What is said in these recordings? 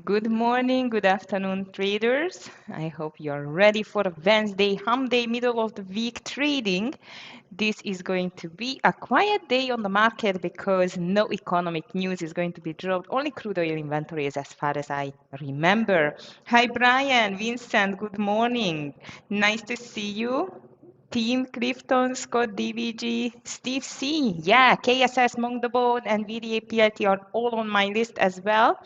Good morning, good afternoon, traders. I hope you're ready for a Wednesday, hump day, middle of the week trading. This is going to be a quiet day on the market because no economic news is going to be dropped. Only crude oil inventories as far as I remember. Hi, Brian, Vincent, good morning. Nice to see you. Team Clifton, Scott DVG, Steve C. Yeah, KSS, Monk the Board, NVDA, PLT are all on my list as well,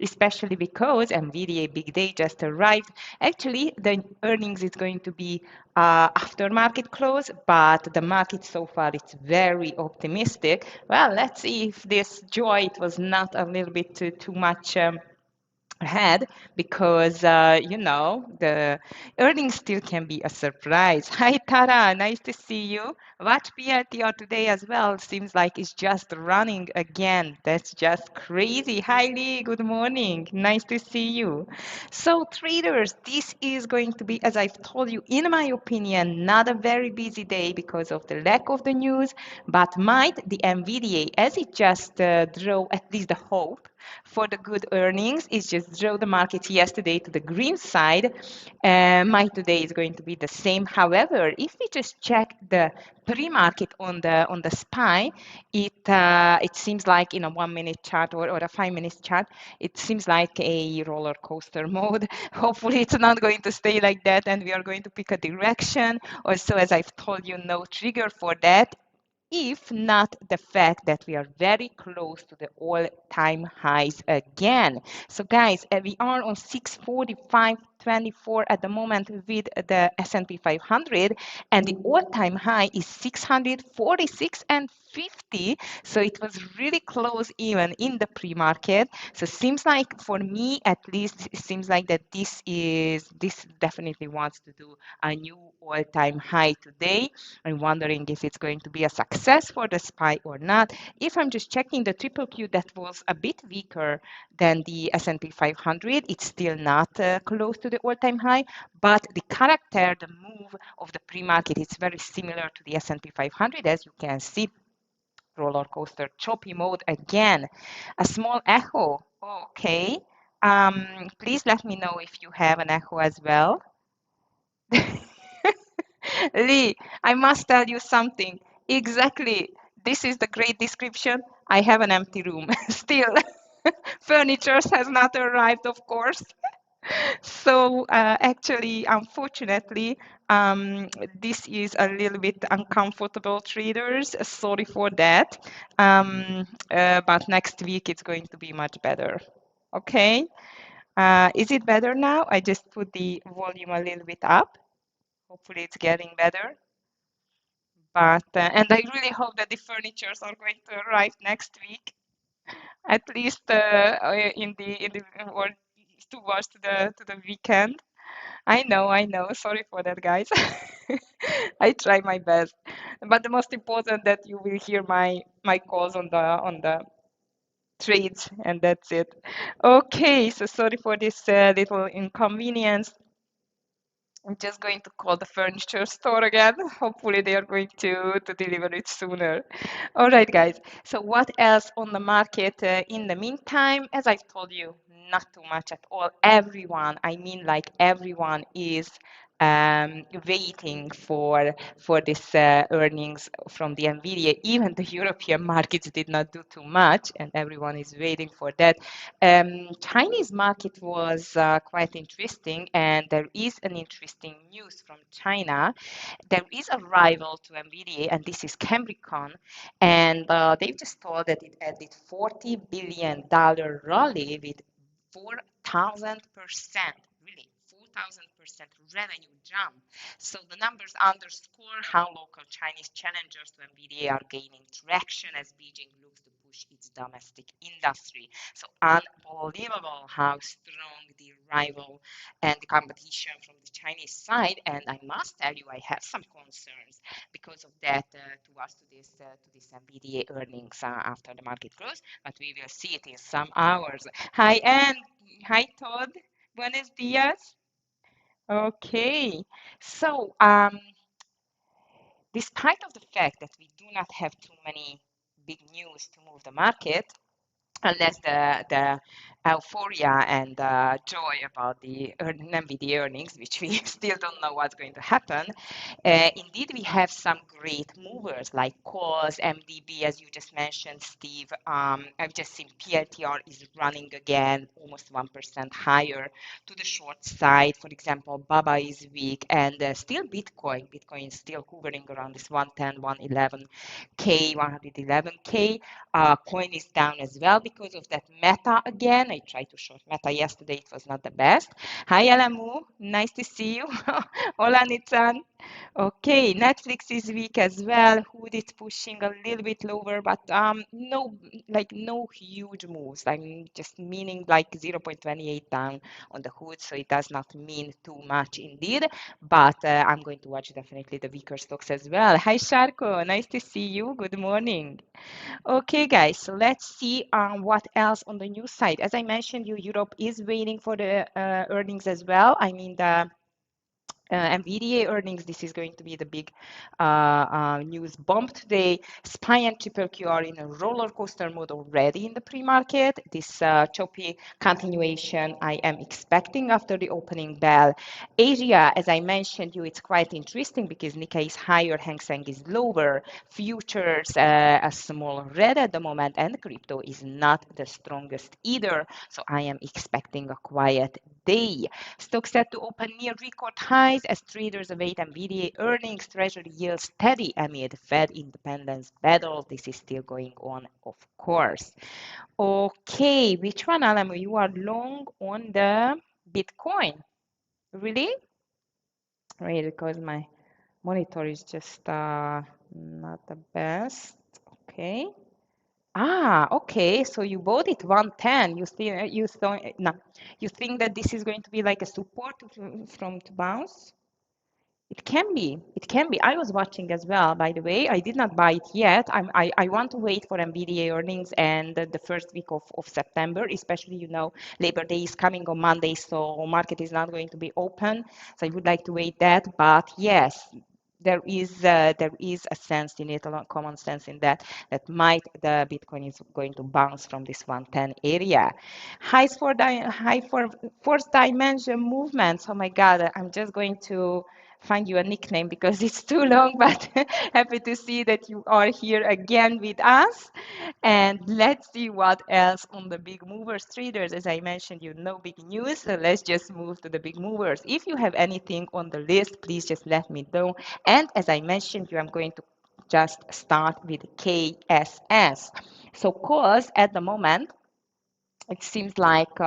especially because NVDA Big Day just arrived. Actually, the earnings is going to be after market close, but the market so far it's very optimistic. Well, let's see if this joy it was not a little bit too much. Ahead because the earnings still can be a surprise. Hi Tara, nice to see you. Watch PLTR today as well. Seems like it's just running again. That's just crazy. Hi Lee, good morning. Nice to see you. So traders, this is going to be, as I've told you, in my opinion, not a very busy day because of the lack of the news, but might the NVDA, as it just drove at least the hope for the good earnings, it just drove the market yesterday to the green side. My today is going to be the same. However, if we just check the pre-market on the SPY, it seems like in a 1 minute chart or a 5 minute chart, it seems like a roller coaster mode. Hopefully, it's not going to stay like that, and we are going to pick a direction. Also, as I've told you, no trigger for that, if not the fact that we are very close to the all-time highs again. So guys, we are on 645.24 at the moment with the S&P 500, and the all-time high is 646 and 50. So it was really close even in the pre-market. So seems like, for me at least, it seems like that this definitely wants to do a new all-time high today. I'm wondering if it's going to be a success for the SPY or not. If I'm just checking the triple Q that was a bit weaker than the S&P 500, it's still not close to the all-time high, but the character, the move of the pre-market, it's very similar to the S&P 500, as you can see. Roller coaster choppy mode again. A small echo. Okay. Please let me know if you have an echo as well. Lee, I must tell you something. Exactly. This is the great description. I have an empty room. Still, furniture has not arrived, of course. So actually, unfortunately, this is a little bit uncomfortable, traders. Sorry for that. But next week it's going to be much better. Okay. Is it better now? I just put the volume a little bit up. Hopefully it's getting better. But and I really hope that the furnitures are going to arrive next week, at least in the or towards to the weekend. I know. Sorry for that, guys. I try my best, but the most important that you will hear my calls on the trades, and that's it. Okay, so sorry for this little inconvenience. I'm just going to call the furniture store again. Hopefully they are going to deliver it sooner. All right, guys. So what else on the market in the meantime? As I've told you, not too much at all. Everyone, I mean like everyone is waiting for this earnings from the Nvidia. Even the European markets did not do too much, and everyone is waiting for that. Chinese market was quite interesting, and there is an interesting news from China. There is a rival to NVDA, and this is Cambricon, and they've just told that it added $40 billion rally with 4,000%, really 4,000% revenue jump. So the numbers underscore how local Chinese challengers to NVDA are gaining traction as Beijing looks to push its domestic industry. So unbelievable how strong the rival and the competition from the Chinese side. And I must tell you, I have some concerns because of that towards to this NVDA earnings after the market close. But we will see it in some hours. Hi, Anne. Hi, Todd. Buenos dias. Okay. So, despite of the fact that we do not have too many big news to move the market, unless the euphoria and joy about the NVDA earnings, which we still don't know what's going to happen. Indeed, we have some great movers like calls, MDB, as you just mentioned, Steve. I've just seen PLTR is running again, almost 1% higher to the short side. For example, BABA is weak, and still Bitcoin. Bitcoin is still hovering around this 110, 111K, 111K. Coin is down as well because of that Meta again. I tried to short Meta yesterday. It was not the best. Hi, Alamu. Nice to see you. Hola, Nitsan. Okay, Netflix is weak as well. Hood is pushing a little bit lower, but no huge moves. I'm just meaning like 0.28 down on the hood, so it does not mean too much indeed. But I'm going to watch definitely the weaker stocks as well. Hi, Sharko. Nice to see you. Good morning. Okay, guys, so let's see what else on the news side. As I mentioned, Europe is waiting for the earnings as well. I mean, the NVDA earnings, this is going to be the big news bomb today. SPY and Triple Q are in a roller coaster mode already in the pre-market. This choppy continuation I am expecting after the opening bell. Asia, as I mentioned you, it's quite interesting because Nikkei is higher, Hang Seng is lower, futures a small red at the moment, and crypto is not the strongest either. So I am expecting a quiet day. Stocks set to open near record highs as traders await NVDA earnings. Treasury yields steady amid Fed independence battle. This is still going on, of course. Okay, which one, Alamo? You are long on the Bitcoin. Really? Right, because my monitor is just not the best. Okay. Okay. So you bought it 110. You think that this is going to be like a support from to bounce? It can be. It can be. I was watching as well, by the way. I did not buy it yet. I want to wait for NVDA earnings and the first week of September, especially, Labor Day is coming on Monday, so market is not going to be open. So I would like to wait that. But yes, there is a sense in it, a lot common sense in that might the Bitcoin is going to bounce from this 110 area. High for fourth dimension movements. Oh my God, I'm just going to find you a nickname because it's too long, but happy to see that you are here again with us. And let's see what else on the big movers traders. As I mentioned, no big news, so let's just move to the big movers. If you have anything on the list, please just let me know. And as I mentioned, I'm going to just start with KSS. So calls at the moment, it seems like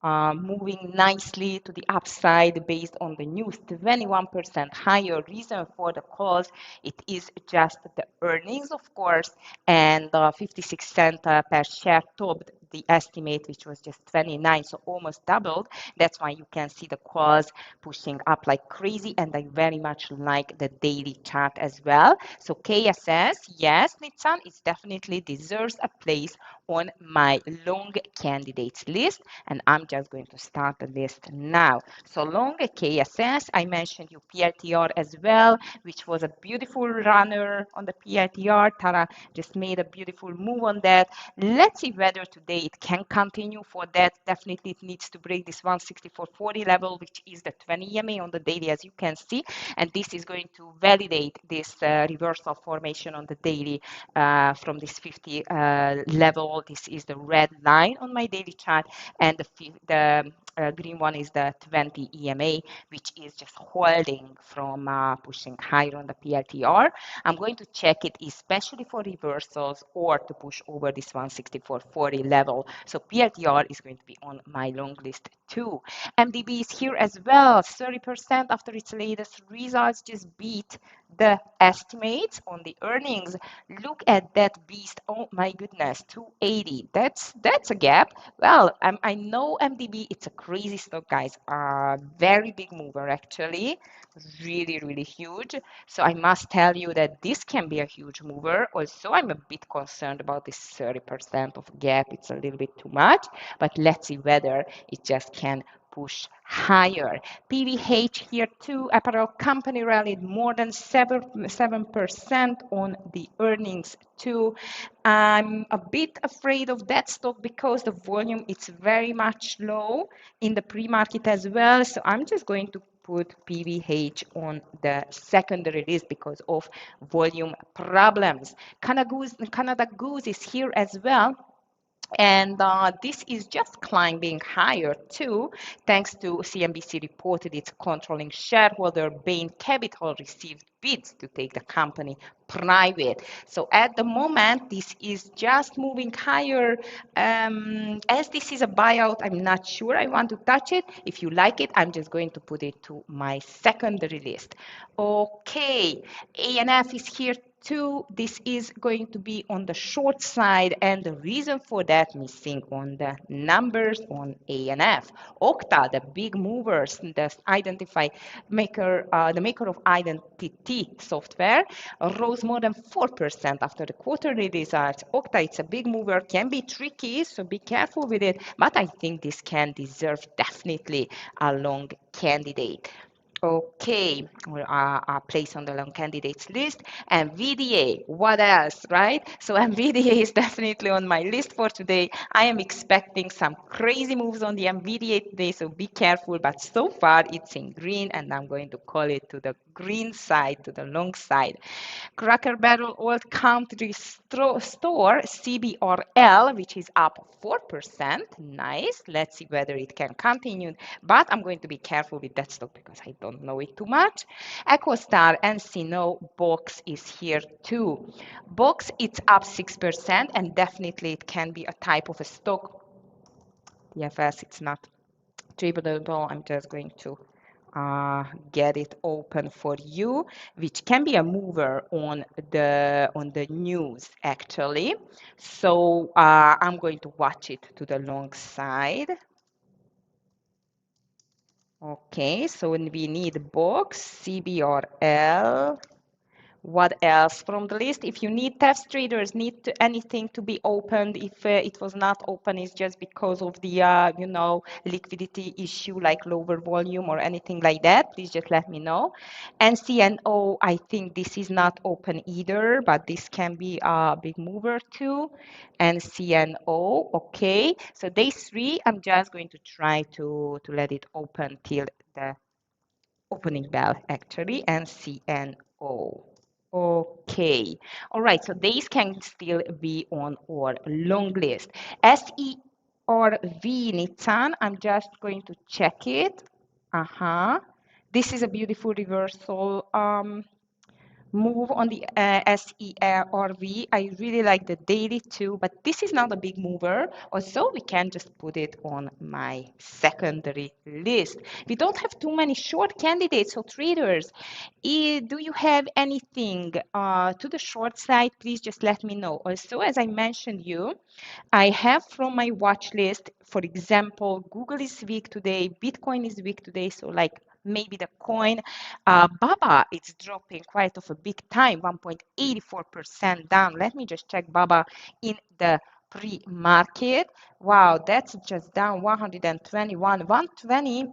moving nicely to the upside based on the news, 21% higher. Reason for the calls, it is just the earnings, of course, and 56 cents per share topped the estimate, which was just 29, so almost doubled. That's why you can see the calls pushing up like crazy, and I very much like the daily chart as well. So KSS, yes, Nitsan, it definitely deserves a place on my long candidates list, and I'm just going to start the list now. So long KSS, I mentioned you PLTR as well, which was a beautiful runner on the PLTR. Tara just made a beautiful move on that. Let's see whether today it can continue. For that, definitely it needs to break this 164.40 level, which is the 20 EMA on the daily, as you can see, and this is going to validate this reversal formation on the daily from this 50 level. This is the red line on my daily chart, and the green one is the 20 EMA, which is just holding from pushing higher on the PLTR. I'm going to check it especially for reversals or to push over this 164.40 level. So PLTR is going to be on my long list too. MDB is here as well, 30% after its latest results, just beat the estimates on the earnings. Look at that beast. Oh my goodness, 280. That's a gap. Well, I know MDB, it's a crazy stock, guys. Very big mover, actually. Really, really huge. So I must tell you that this can be a huge mover. Also, I'm a bit concerned about this 30% of gap. It's a little bit too much, but let's see whether it just can push higher. PVH here too, apparel company rallied more than 7% on the earnings too. I'm a bit afraid of that stock because the volume is very much low in the pre-market as well. So I'm just going to put PVH on the secondary list because of volume problems. Canada Goose is here as well. And this is just climbing higher too, thanks to CNBC reported its controlling shareholder Bain Capital received bids to take the company private. So at the moment, this is just moving higher. As this is a buyout, I'm not sure I want to touch it. If you like it, I'm just going to put it to my secondary list. Okay, ANF is here too. This is going to be on the short side, and the reason for that missing on the numbers on ANF. Okta, the big movers, the maker of identity software, rose more than 4% after the quarterly results. Okta, it's a big mover, can be tricky, so be careful with it, but I think this can deserve definitely a long candidate. Okay, we are placed on the long candidates list. NVDA, what else, right? So NVDA is definitely on my list for today. I am expecting some crazy moves on the NVDA today, so be careful. But so far, it's in green, and I'm going to call it to the green side, to the long side. Cracker Barrel Old Country Store, CBRL, which is up 4%. Nice. Let's see whether it can continue. But I'm going to be careful with that stock because I don't know it too much. EchoStar and Sino Box is here too. Box, it's up 6%, and definitely it can be a type of a stock. TEFS, it's not tradable. I'm just going to get it open for you, which can be a mover on the news actually. So I'm going to watch it to the long side. Okay, so we need box, CBRL. What else from the list? If you need TEFS traders, anything to be opened. If it was not open, it's just because of the liquidity issue, like lower volume or anything like that. Please just let me know. NCNO, I think this is not open either, but this can be a big mover too. NCNO, okay. So day 3, I'm just going to try to let it open till the opening bell, actually. NCNO. Okay, all right, so these can still be on our long list. SERV Nissan, I'm just going to check it. This is a beautiful reversal move on the SERV. I really like the daily too, but this is not a big mover. Also, we can just put it on my secondary list. We don't have too many short candidates or traders. Do you have anything to the short side? Please just let me know. Also, as I mentioned you, I have from my watch list, for example, Google is weak today, Bitcoin is weak today, so like maybe the coin. BABA, it's dropping quite of a big time, 1.84% down. Let me just check BABA in the pre-market. Wow, that's just down 121, 120.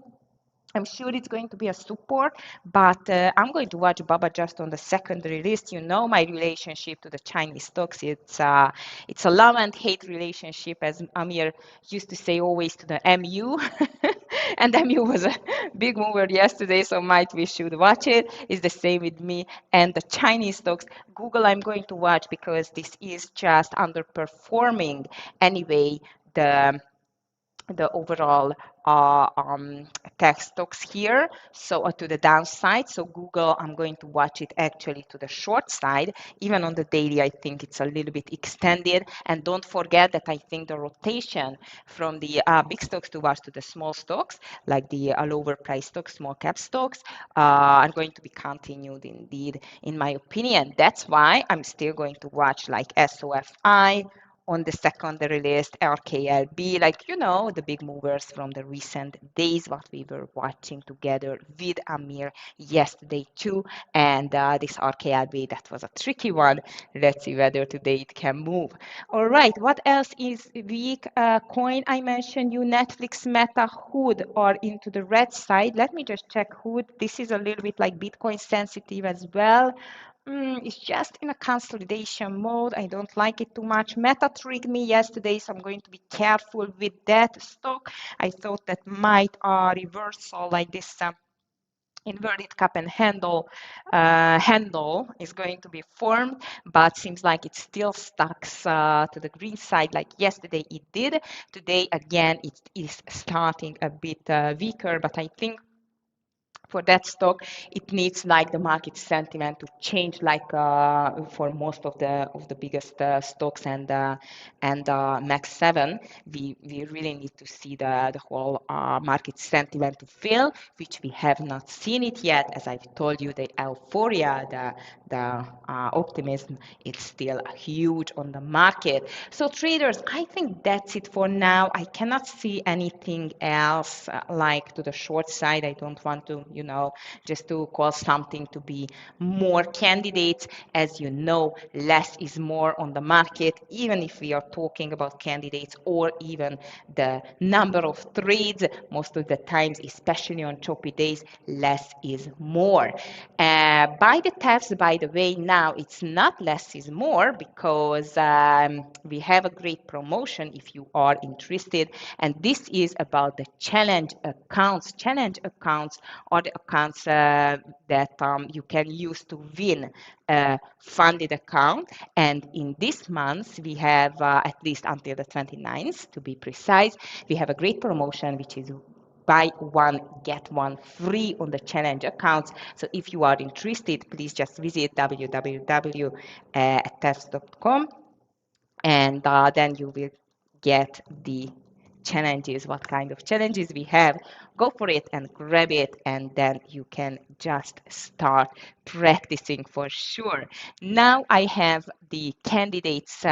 I'm sure it's going to be a support, but I'm going to watch BABA just on the secondary list. You know my relationship to the Chinese stocks. It's a love and hate relationship, as Amir used to say always to the MU. And MU was a big mover yesterday, so might we should watch it. It's the same with me and the Chinese stocks. Google I'm going to watch because this is just underperforming anyway. The overall tech stocks here, so to the downside. So Google, I'm going to watch it actually to the short side. Even on the daily, I think it's a little bit extended. And don't forget that I think the rotation from the big stocks towards to the small stocks, like the lower price stocks, small cap stocks, are going to be continued indeed, in my opinion. That's why I'm still going to watch like SOFI on the secondary list, RKLB, like, you know, the big movers from the recent days, what we were watching together with Amir yesterday too. And this RKLB, that was a tricky one. Let's see whether today it can move. All right, what else is weak? Coin, I mentioned you, Netflix, Meta, Hood are into the red side. Let me just check Hood. This is a little bit like Bitcoin sensitive as well. It's just in a consolidation mode. I don't like it too much. Meta tricked me yesterday, so I'm going to be careful with that stock. I thought that might reversal like this inverted cup and handle is going to be formed, but seems like it still stuck to the green side like yesterday it did. Today, again, it is starting a bit weaker, but I think for that stock, it needs like the market sentiment to change, like for most of the biggest stocks and Max 7. We really need to see the whole market sentiment to fill, which we have not seen it yet. As I've told you, the euphoria, the optimism, it's still huge on the market. So traders, I think that's it for now. I cannot see anything else like to the short side. I don't want to, you know, just to call something to be more candidates. As you know, less is more on the market, even if we are talking about candidates or even the number of trades. Most of the times, especially on choppy days, less is more. By the TEFS, by the way, now it's not less is more, because we have a great promotion if you are interested, and this is about the challenge accounts. Challenge accounts are the accounts that you can use to win a funded account, and in this month we have at least until the 29th, to be precise, we have a great promotion, which is buy one, get one free on the challenge accounts. So if you are interested, please just visit www.tefs.com, and then you will get the challenges, what kind of challenges we have. Go for it and grab it, and then you can just start practicing for sure. Now I have the candidates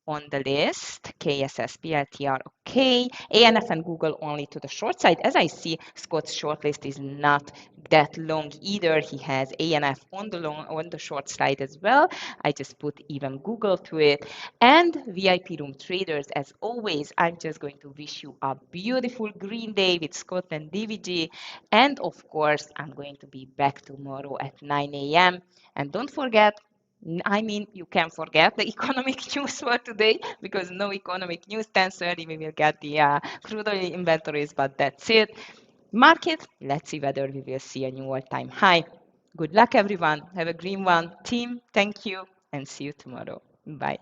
on the list. KSS, PLTR, okay. ANF and Google only to the short side. As I see, Scott's shortlist is not that long either. He has ANF on the short side as well. I just put even Google to it. And VIP room traders, as always, I'm just going to wish you a beautiful green day with Scott and DVG. And of course, I'm going to be back tomorrow at 9 a.m. And don't forget, I mean, you can forget the economic news for today, because no economic news. 10:30 we will get the crude oil inventories, but that's it. Market, let's see whether we will see a new all-time high. Good luck, everyone. Have a green one. Team, thank you, and see you tomorrow. Bye.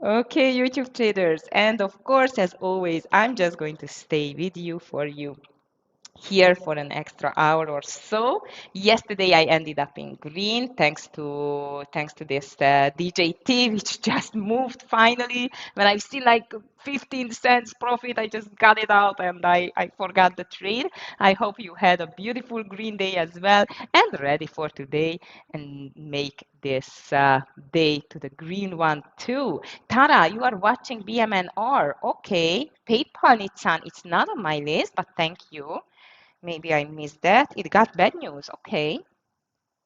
Okay, YouTube traders. And of course, as always, I'm just going to stay with you for you here for an extra hour or so. Yesterday I ended up in green thanks to this DJT, which just moved finally. When I see like 15 cents profit, I just got it out and I forgot the trade. I hope you had a beautiful green day as well and ready for today and make this day to the green one too. Tara, you are watching BMNR. Okay. PayPal, Nitsan, it's not on my list, but thank you. Maybe I missed that. It got bad news. Okay.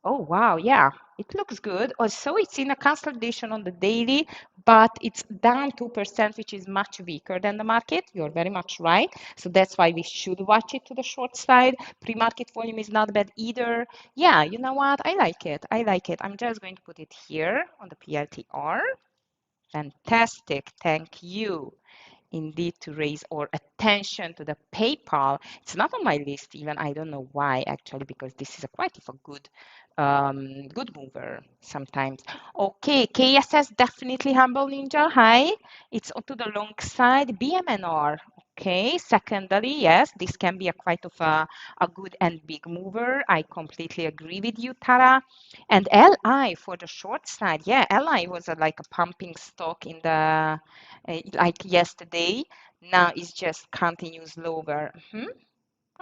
Oh, wow. Yeah, it looks good. Also, it's in a consolidation on the daily, but it's down 2%, which is much weaker than the market. You're very much right. So that's why we should watch it to the short side. Pre-market volume is not bad either. Yeah, you know what? I like it. I like it. I'm just going to put it here on the PLTR. Fantastic. Thank you indeed to raise our attention to the PayPal. It's not on my list even. I don't know why actually, because this is a quite of a good mover sometimes. Okay, KSS definitely Humble Ninja. Hi, it's onto the long side. BMNR. Okay, secondary, yes, this can be a quite of a good and big mover. I completely agree with you, Tara. And LI for the short side, yeah, LI was like a pumping stock in the like yesterday. Now it's just continues lower.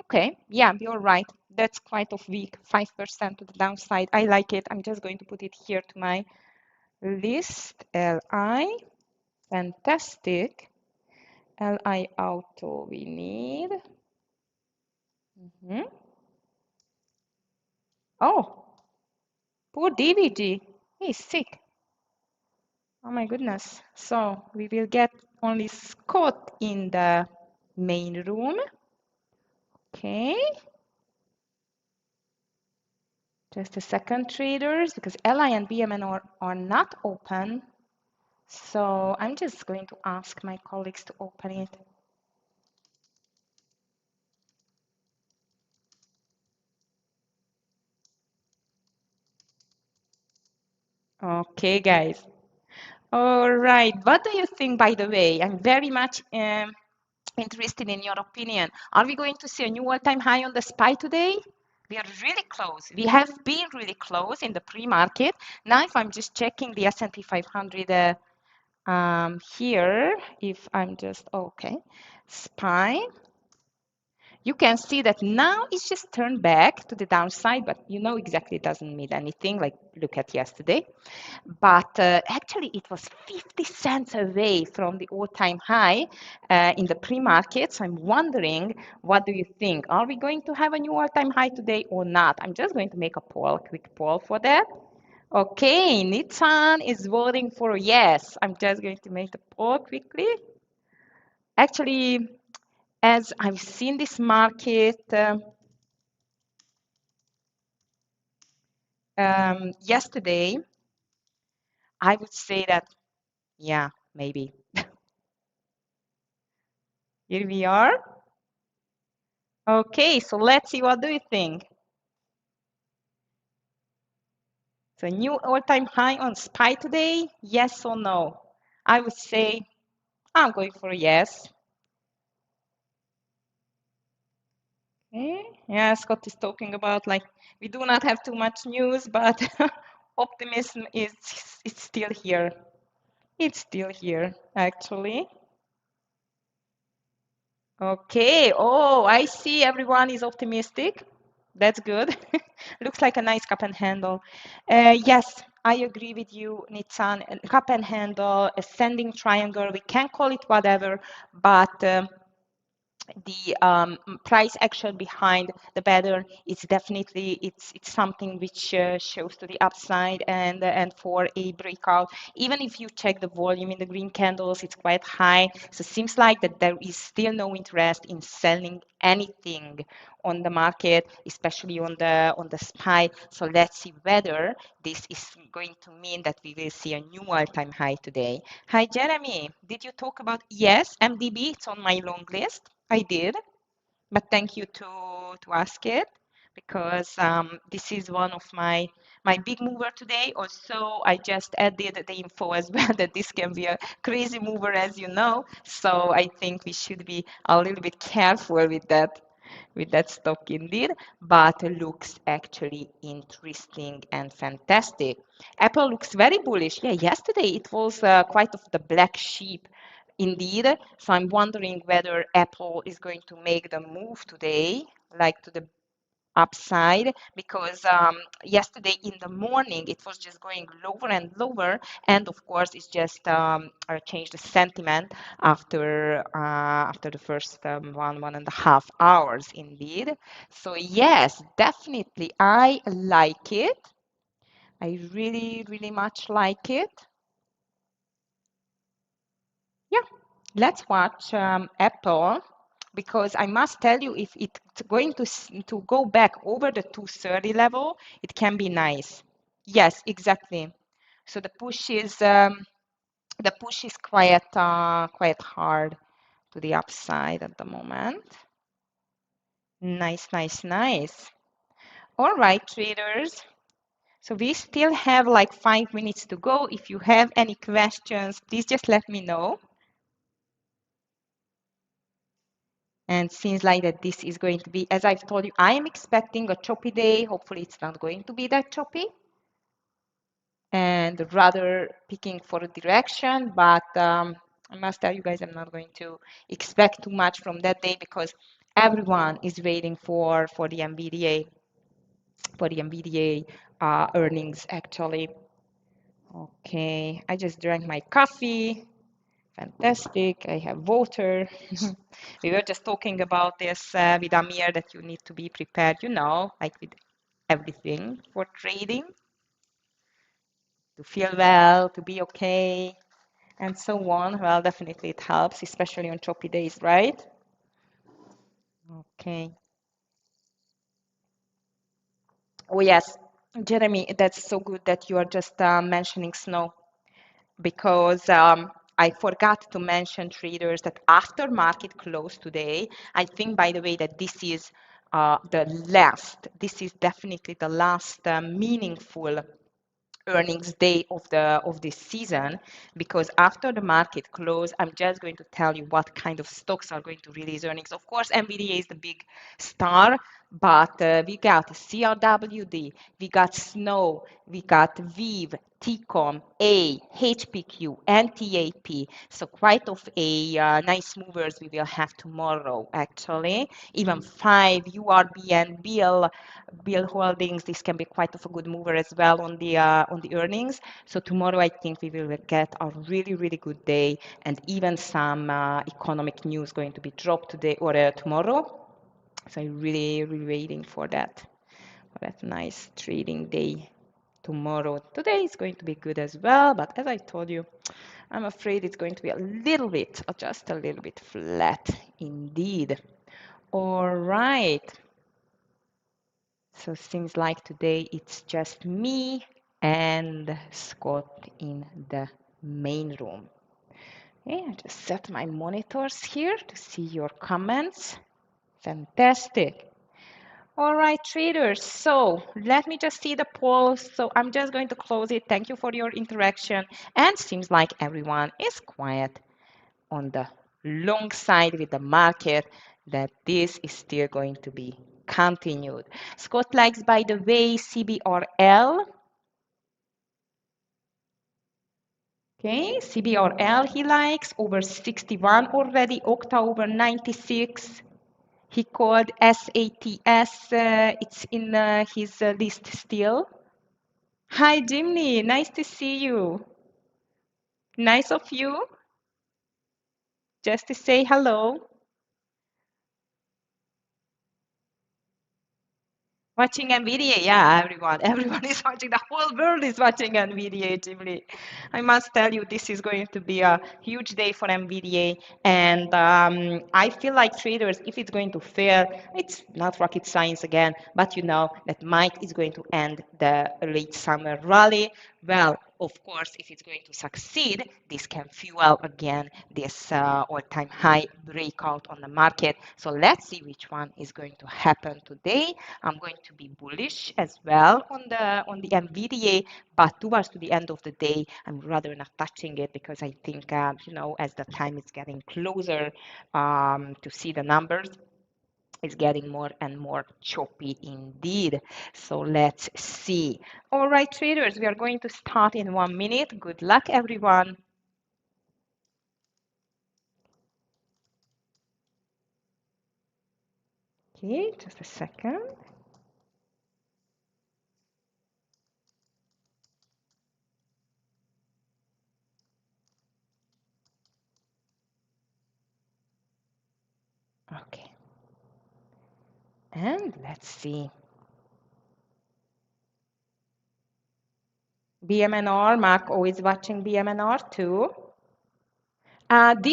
Okay, yeah, you're right. That's quite of weak, 5% to the downside. I like it. I'm just going to put it here to my list LI, fantastic. LI auto we need. Oh, poor DVG. He's sick. Oh my goodness. So we will get only Scott in the main room. Okay. Just a second, traders, because LI and BMN are not open. So I'm just going to ask my colleagues to open it. Okay, guys. All right. What do you think, by the way? I'm very much interested in your opinion. Are we going to see a new all-time high on the SPY today? We are really close. We have been really close in the pre-market. Now, if I'm just checking the S&P 500 here, if I'm just, okay, SPY, you can see that now it's just turned back to the downside, but you know exactly it doesn't mean anything, like look at yesterday. But actually it was 50 cents away from the all-time high in the pre-market. So I'm wondering, what do you think? Are we going to have a new all-time high today or not? I'm just going to make a poll, quick poll for that. Okay, Nitsan is voting for yes. I'm just going to make the poll quickly. Actually, as I've seen this market yesterday, I would say that, yeah, maybe. Here we are. Okay, so let's see, what do you think? So new all-time high on SPY today, yes or no? I would say I'm going for a yes. Okay. Yeah, Scott is talking about like we do not have too much news, but optimism is it's still here. It's still here, actually. Okay. Oh, I see everyone is optimistic. That's good. Looks like a nice cup and handle. Yes, I agree with you, Nitsan. A cup and handle, ascending triangle, we can call it whatever, but the price action behind the pattern is definitely it's something which shows to the upside, and for a breakout, even if you check the volume in the green candles, it's quite high. So it seems like that there is still no interest in selling anything on the market, especially on the SPY. So let's see whether this is going to mean that we will see a new all-time high today. Hi, Jeremy. Did you talk about, yes, MDB? It's on my long list. I did, but thank you to ask it, because this is one of my big mover today. Also, I just added the info as well that this can be a crazy mover, as you know. So I think we should be a little bit careful with that stock indeed, but looks actually interesting and fantastic. Apple looks very bullish. Yeah, yesterday it was quite of the black sheep indeed. So I'm wondering whether Apple is going to make the move today, like to the upside, because yesterday in the morning it was just going lower and lower, and of course it's just changed the sentiment after the first 1.5 hours indeed. So yes, definitely I like it. I really much like it. Yeah, let's watch Apple, because I must tell you, if it's going to go back over the 230 level, it can be nice. Yes, exactly. So the push is quite hard to the upside at the moment. Nice. All right, traders. So we still have like 5 minutes to go. If you have any questions, please just let me know. And seems like that this is going to be, as I've told you, I am expecting a choppy day. Hopefully it's not going to be that choppy, and rather picking for a direction. But I must tell you guys, I'm not going to expect too much from that day, because everyone is waiting for the NVDA earnings actually. Okay, I just drank my coffee. Fantastic. I have water. We were just talking about this with Amir that you need to be prepared, like with everything for trading, to feel well, to be okay, and so on. Well, definitely it helps, especially on choppy days, right? Okay. Oh, yes. Jeremy, that's so good that you are just mentioning snow because I forgot to mention traders that after market close today, I think, by the way, that this is definitely the last meaningful earnings day of this season, because after the market close, I'm just going to tell you what kind of stocks are going to release earnings. Of course, NVDA is the big star, but we got CRWD, we got Snow, we got Viv, TCOM, A, HPQ, and TAP. So quite of a nice movers we will have tomorrow, actually. Even 5 URB and Bill Holdings, this can be quite of a good mover as well on the earnings. So tomorrow I think we will get a really, really good day, and even some economic news going to be dropped today or tomorrow. So I'm really, really waiting for that nice trading day tomorrow. Today is going to be good as well, but as I told you, I'm afraid it's going to be a little bit, just a little bit flat indeed. All right. So seems like today it's just me and Scott in the main room. Okay, I just set my monitors here to see your comments. Fantastic. All right, traders. So let me just see the poll. So I'm just going to close it. Thank you for your interaction. And seems like everyone is quiet on the long side with the market, that this is still going to be continued. Scott likes, by the way, CBRL. Okay, CBRL he likes, over 61 already, Octa over 96. He called SATS, it's in his list still. Hi, Jimmy, nice to see you. Nice of you just to say hello. Watching NVDA, yeah, everyone is watching. The whole world is watching NVDA, Jimmy. I must tell you, this is going to be a huge day for NVDA, and I feel like traders, if it's going to fail, it's not rocket science again, but you know that might is going to end the late summer rally. Well, of course, if it's going to succeed, this can fuel again this all-time high breakout on the market. So let's see which one is going to happen today. I'm going to be bullish as well on the NVDA, but towards to the end of the day, I'm rather not touching it, because I think as the time is getting closer to see the numbers, it's getting more and more choppy indeed. So let's see. All right, traders, we are going to start in 1 minute. Good luck, everyone. Okay, just a second. Okay. And let's see. BMNR, Mark always watching BMNR too.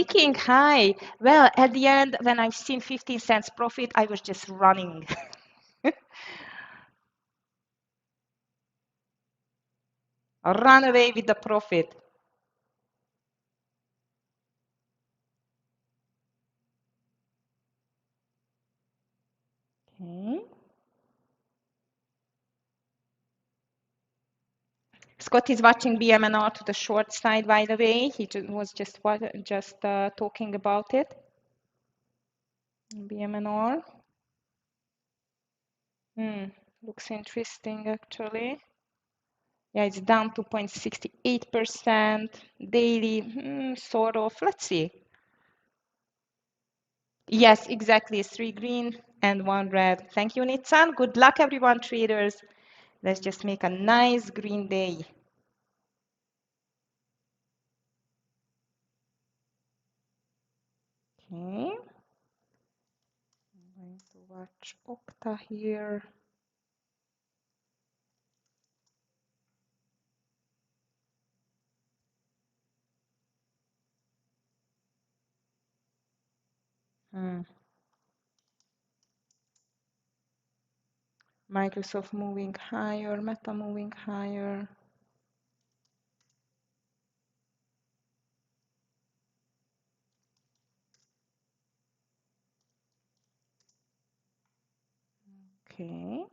King, hi. Well, at the end, when I've seen 15 cents profit, I was just running. Run away with the profit. Okay. Scott is watching BMNR to the short side, by the way. He was just talking about it. BMNR. Looks interesting, actually. Yeah, it's down 2.68% daily, sort of. Let's see. Yes, exactly. 3 green and 1 red. Thank you, Nitsan. Good luck, everyone, traders. Let's just make a nice green day. Okay. I'm going to watch Okta here. Microsoft moving higher, Meta moving higher. Okay.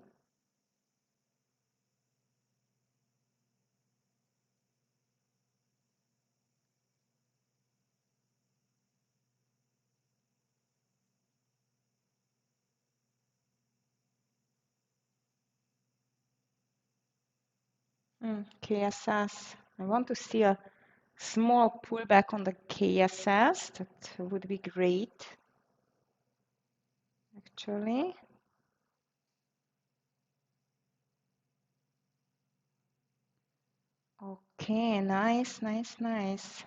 KSS. I want to see a small pullback on the KSS. That would be great, actually. Okay, nice, nice, nice.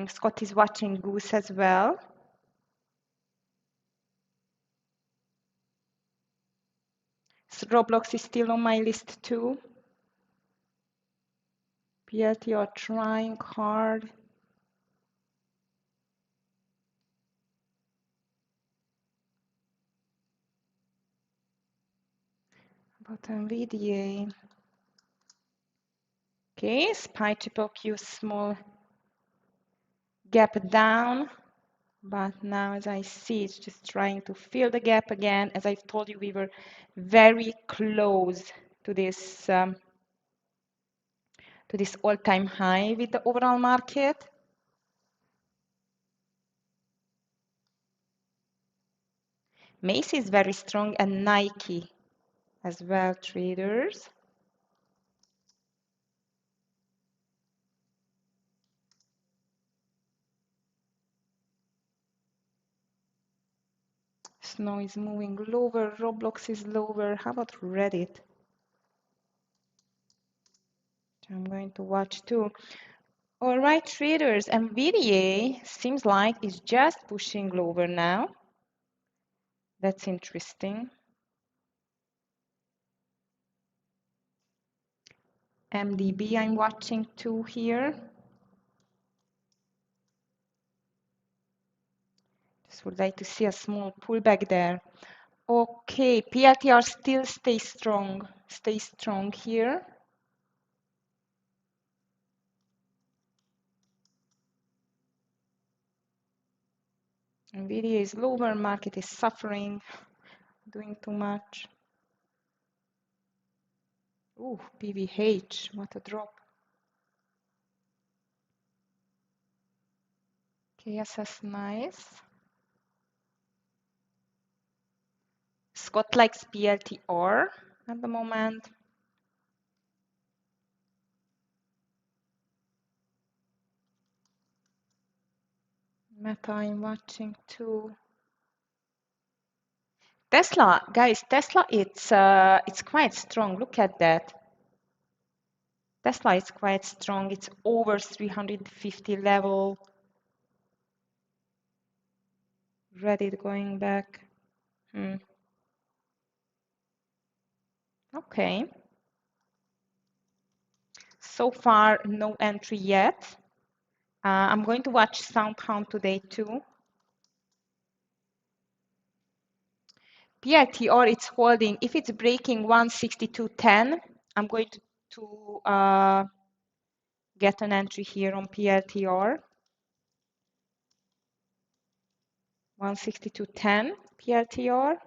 Scott is watching Goose as well. So Roblox is still on my list too. PLT are trying hard. But NVDA. Okay, SPY triple Q small gap down. But now as I see, it's just trying to fill the gap again. As I've told you, we were very close to this all-time high with the overall market. Macy is very strong and Nike as well, traders. Snow is moving lower, Roblox is lower. How about Reddit? I'm going to watch too. All right, traders, NVDA seems like it's just pushing lower now. That's interesting. MDB I'm watching too here. Just would like to see a small pullback there. Okay, PLTR still stays strong. Stay strong here. Nvidia is lower, market is suffering, doing too much. Ooh, PVH, what a drop. KSS, nice. Scott likes PLTR at the moment. Meta I'm watching too. Tesla, guys, Tesla, it's quite strong. Look at that. Tesla is quite strong. It's over 350 level. Reddit going back. Okay. So far, no entry yet. I'm going to watch SoundHound today too. PLTR, it's holding. If it's breaking 162.10, I'm going to get an entry here on PLTR. 162.10 PLTR.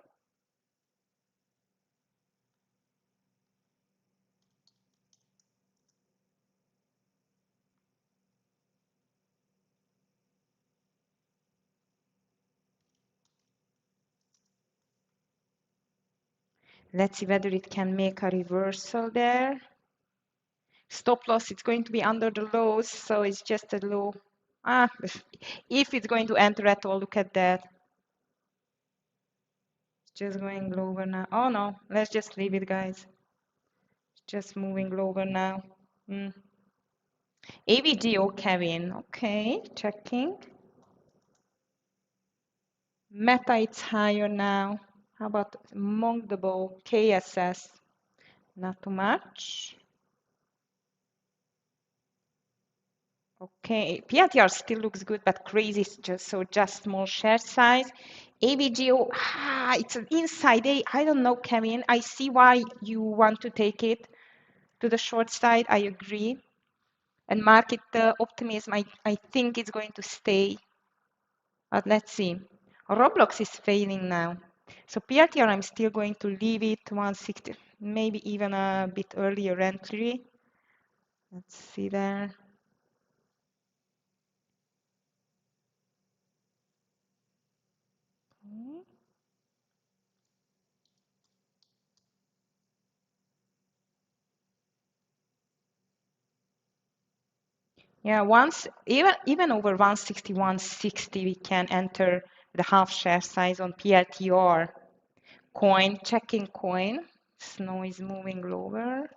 Let's see whether it can make a reversal there. Stop loss, it's going to be under the lows, so it's just a low. If it's going to enter at all, look at that. It's just going lower now. Oh no, let's just leave it, guys. It's just moving lower now. AVGO, Kevin. Okay, checking. Meta, it's higher now. How about Mongdabo, KSS? Not too much. Okay, PLTR still looks good, but crazy, just small share size. AVGO, it's an inside day. I don't know, Kevin. I see why you want to take it to the short side. I agree. And market optimism, I think it's going to stay. But let's see. Roblox is failing now. So PLTR, I'm still going to leave it 160, maybe even a bit earlier entry. Let's see there. Yeah, once even over 160, 160, we can enter the half share size on PLTR. Coin, checking coin. Snow is moving lower.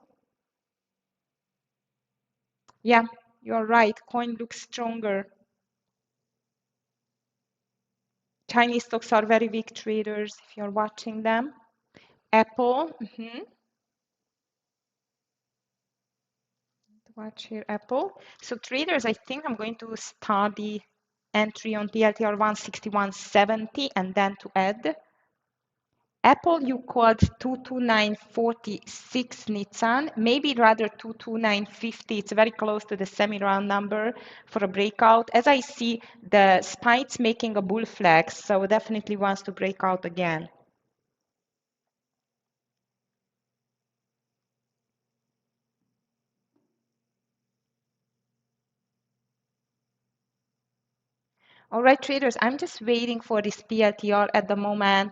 Yeah, you're right. Coin looks stronger. Chinese stocks are very weak, traders, if you're watching them. Apple. Watch here, Apple. So traders, I think I'm going to start the entry on PLTR 160, 170, and then to add. Apple, you called 22946 Nissan, maybe rather 22950. It's very close to the semi-round number for a breakout. As I see, the spike's making a bull flag, so definitely wants to break out again. All right, traders, I'm just waiting for this PLTR at the moment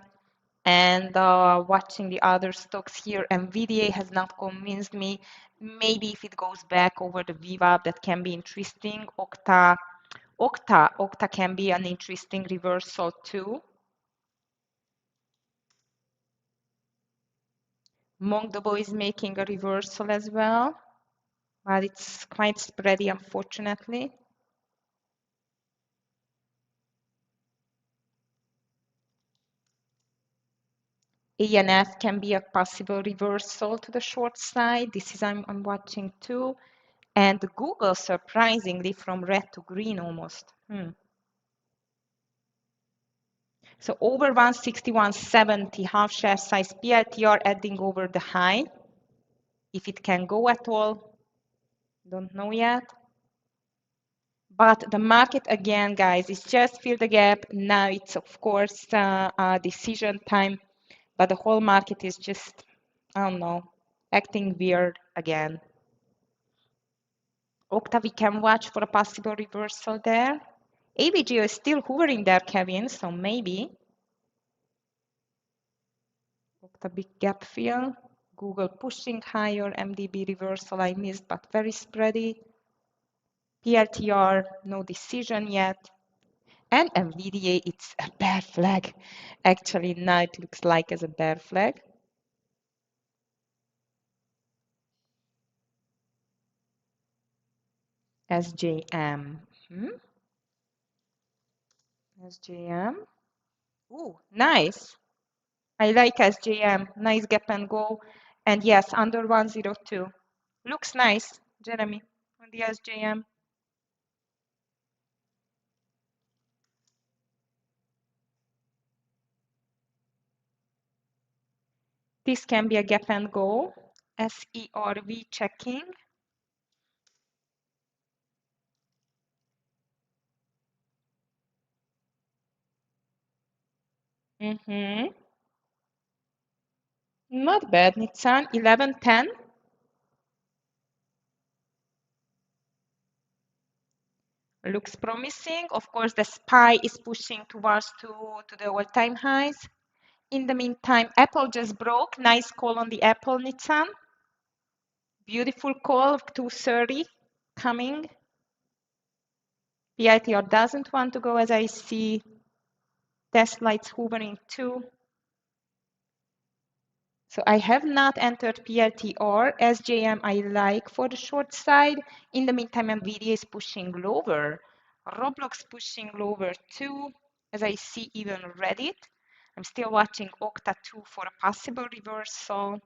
and watching the other stocks here. NVDA has not convinced me. Maybe if it goes back over the VWAP, that can be interesting. Okta can be an interesting reversal too. Mongdobo is making a reversal as well, but it's quite spready, unfortunately. ANF can be a possible reversal to the short side. This is I'm watching too. And Google, surprisingly, from red to green almost. So over 160, 170, half share size PLTR adding over the high. If it can go at all, don't know yet. But the market, again, guys, is just fill the gap. Now it's, of course, decision time. But the whole market is just, I don't know, acting weird again. Octa, we can watch for a possible reversal there. AVGO is still hovering there, Kevin, so maybe. Octa, big gap fill. Google pushing higher, MDB reversal I missed, but very spready. PLTR, no decision yet. And NVDA, it's a bear flag. Actually, now it looks like as a bear flag. SJM. SJM. Ooh, nice. I like SJM. Nice gap and go. And yes, under 102. Looks nice, Jeremy, on the SJM. This can be a gap and go. SERV checking. Not bad, Nissan. 1110. Looks promising. Of course, the SPY is pushing towards to the all-time highs. In the meantime, Apple just broke. Nice call on the Apple, Nissan. Beautiful call, 230 coming. PITR doesn't want to go, as I see. Tesla, it's hovering too. So I have not entered PLTR. SJM I like for the short side. In the meantime, Nvidia is pushing lower. Roblox pushing lower too, as I see even Reddit. I'm still watching Octa 2 for a possible reversal.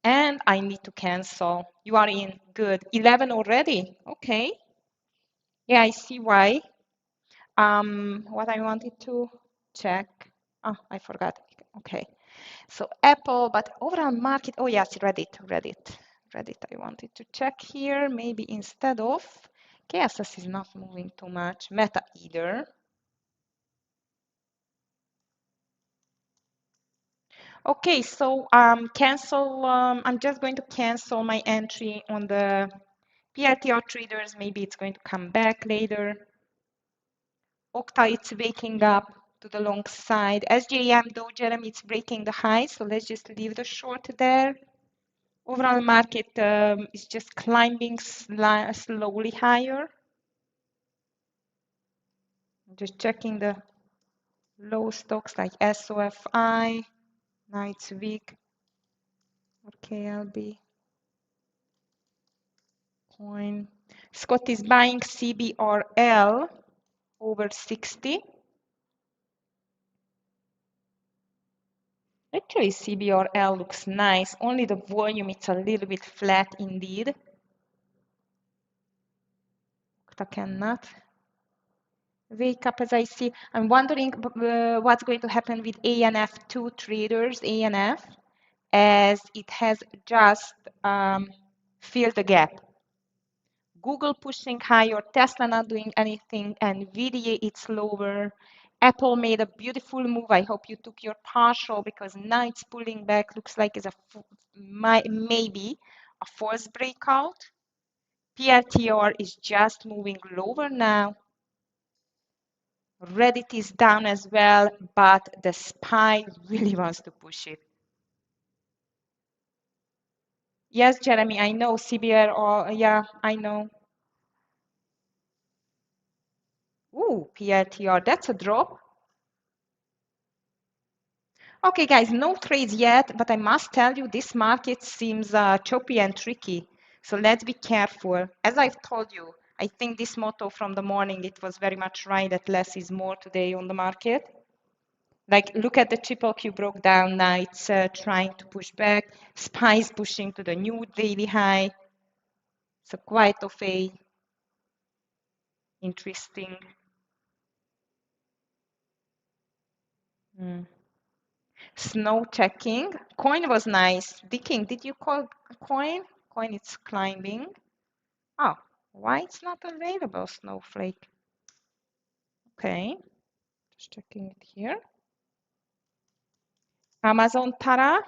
And I need to cancel. You are in. Good. 11 already. Okay. Yeah, I see why. What I wanted to check. Oh, I forgot. Okay. So Apple, but overall market. Oh yes, Reddit. I wanted to check here. Maybe instead of KSS is not moving too much. Meta either. Okay, so cancel. I'm just going to cancel my entry on the PRTR traders. Maybe it's going to come back later. Octa, it's waking up to the long side. SJM, though, Jeremy, it's breaking the high. So let's just leave the short there. Overall market is just climbing slowly higher. Just checking the low stocks like SOFI. Now it's weak. Or KLB. Coin. Scott is buying CBRL over 60. Actually, CBRL looks nice. Only the volume, it's a little bit flat indeed. I cannot wake up as I see. I'm wondering what's going to happen with ANF2 traders, ANF, as it has just filled the gap. Google pushing higher, Tesla not doing anything, Nvidia it's lower. Apple made a beautiful move. I hope you took your partial because now it's pulling back. Looks like it's maybe a false breakout. PLTR is just moving lower now. Reddit is down as well, but the SPY really wants to push it. Yes, Jeremy, I know CBR, or yeah, I know. Ooh, PLTR, that's a drop. Okay, guys, no trades yet, but I must tell you, this market seems choppy and tricky. So let's be careful. As I've told you, I think this motto from the morning, it was very much right that less is more today on the market. Like, look at the triple Q broke down. Now it's trying to push back. SPY is pushing to the new daily high. So quite of a interesting. Snow checking. Coin was nice. Dicking, did you call coin? Coin is climbing. Oh, why it's not available, Snowflake? Okay, just checking it here. Amazon Tara.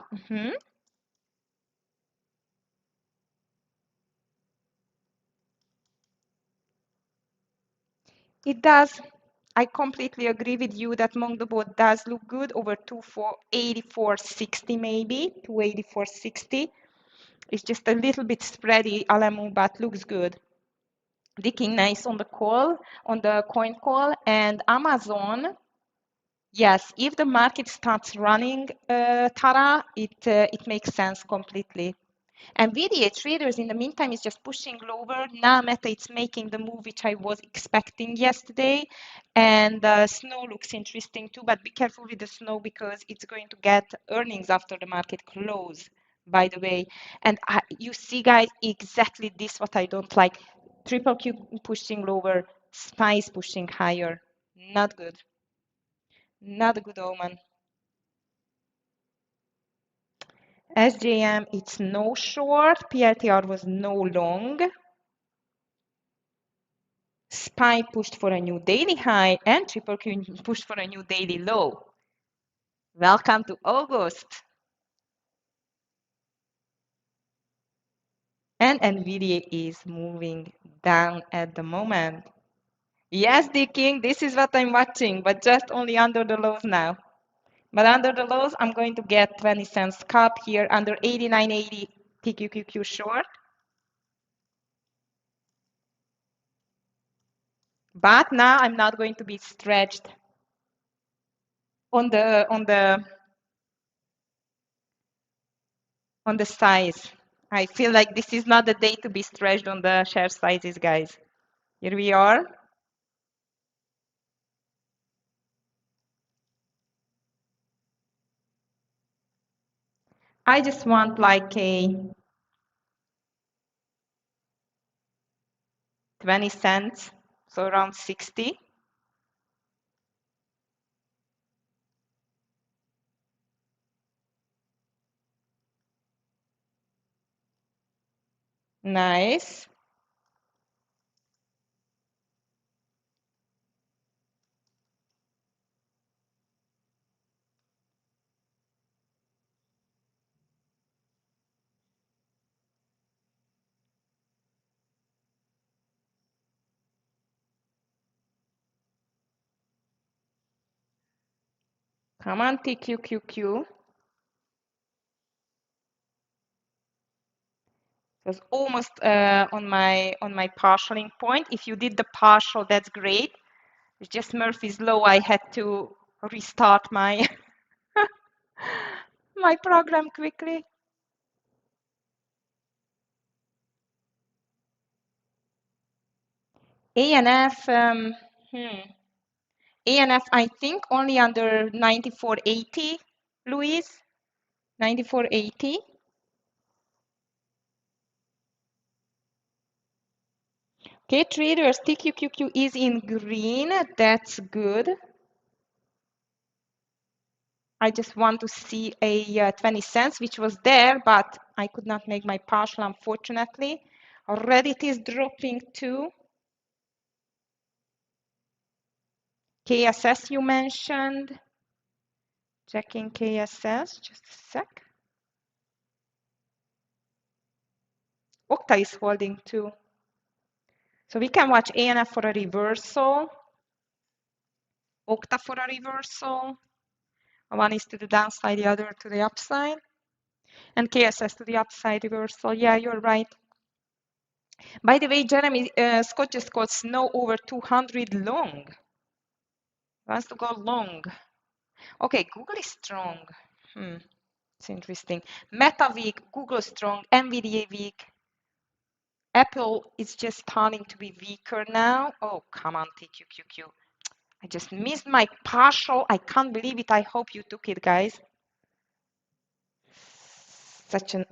It does. I completely agree with you that Monk the Boat does look good over 284.60 maybe, 284.60. It's just a little bit spready, Alamu, but looks good. Dicking nice on the call, on the coin call, and Amazon. Yes, if the market starts running, Tara, it makes sense completely. NVDA traders in the meantime is just pushing lower. Now Meta it's making the move which I was expecting yesterday. And Snow looks interesting too, but be careful with the Snow because it's going to get earnings after the market close, by the way. And you see, guys, exactly this what I don't like. Triple Q pushing lower, SPY pushing higher. Not good. Not a good omen. SJM, it's no short. PLTR was no long. SPY pushed for a new daily high and Triple Q pushed for a new daily low. Welcome to August. And Nvidia is moving down at the moment. Yes, the king, this is what I'm watching, but just only under the lows now. But under the lows, I'm going to get 20 cents cup here under 89.80 PQQQ short. But now I'm not going to be stretched on the on the size. I feel like this is not the day to be stretched on the share sizes, guys. Here we are. I just want like a 20 cents, so around 60. Nice. Come on, TQQQ. It was almost on my partialing point. If you did the partial, that's great. It's just Murphy's law. I had to restart my my program quickly. ANF, ANF, I think only under 94.80, Louise, 94.80. Okay, traders, TQQQ is in green. That's good. I just want to see a 20 cents, which was there, but I could not make my partial, unfortunately. Already it is dropping too. KSS you mentioned. Checking KSS, just a sec. Okta is holding too. So we can watch ANF for a reversal. Okta for a reversal. One is to the downside, the other to the upside. And KSS to the upside reversal. Yeah, you're right. By the way, Jeremy, Scott just got snow over 200 long. Wants to go long. Okay, Google is strong. It's interesting. Meta weak, Google strong, NVDA weak. Apple is just starting to be weaker now. Oh, come on, TQQQ. I just missed my partial. I can't believe it. I hope you took it, guys. Such an...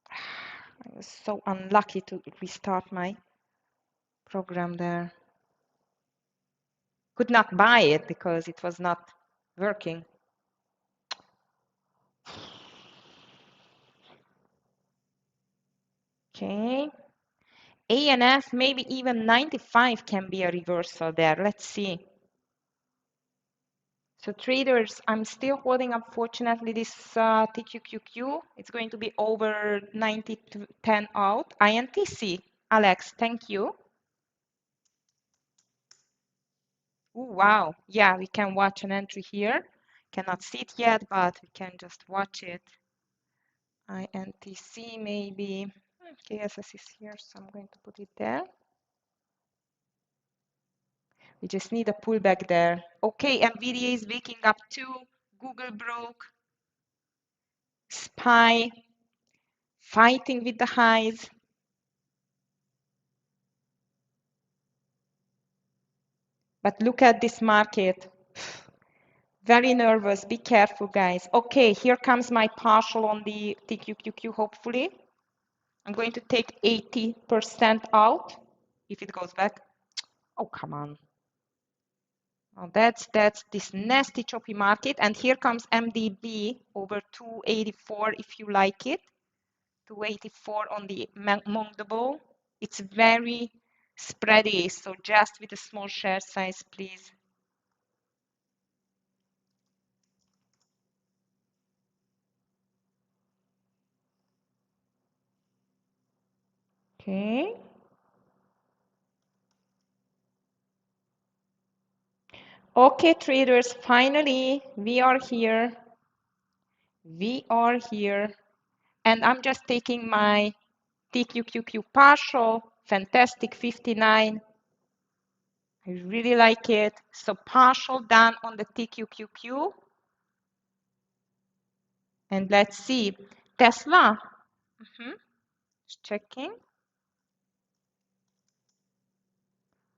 I was so unlucky to restart my program there. Could not buy it because it was not working. Okay. ANF, maybe even 95 can be a reversal there. Let's see. So traders, I'm still holding, unfortunately, this TQQQ. It's going to be over 90 to 10 out. INTC, Alex, thank you. Ooh, wow. Yeah, we can watch an entry here. Cannot see it yet, but we can just watch it. INTC maybe. KSS is here, so I'm going to put it there. We just need a pullback there. Okay, NVDA is waking up too. Google broke. SPY fighting with the highs. But look at this market. Very nervous. Be careful, guys. Okay, here comes my partial on the TQQQ, hopefully. I'm going to take 80% out if it goes back. Oh, come on. Oh, that's this nasty choppy market. And here comes MDB over 284 if you like it. 284 on the Mongdable. It's very spready, so just with a small share size, please. Okay. Okay, traders, finally, we are here. We are here. And I'm just taking my TQQQ partial, fantastic 59. I really like it. So partial done on the TQQQ. And let's see. Tesla. Checking.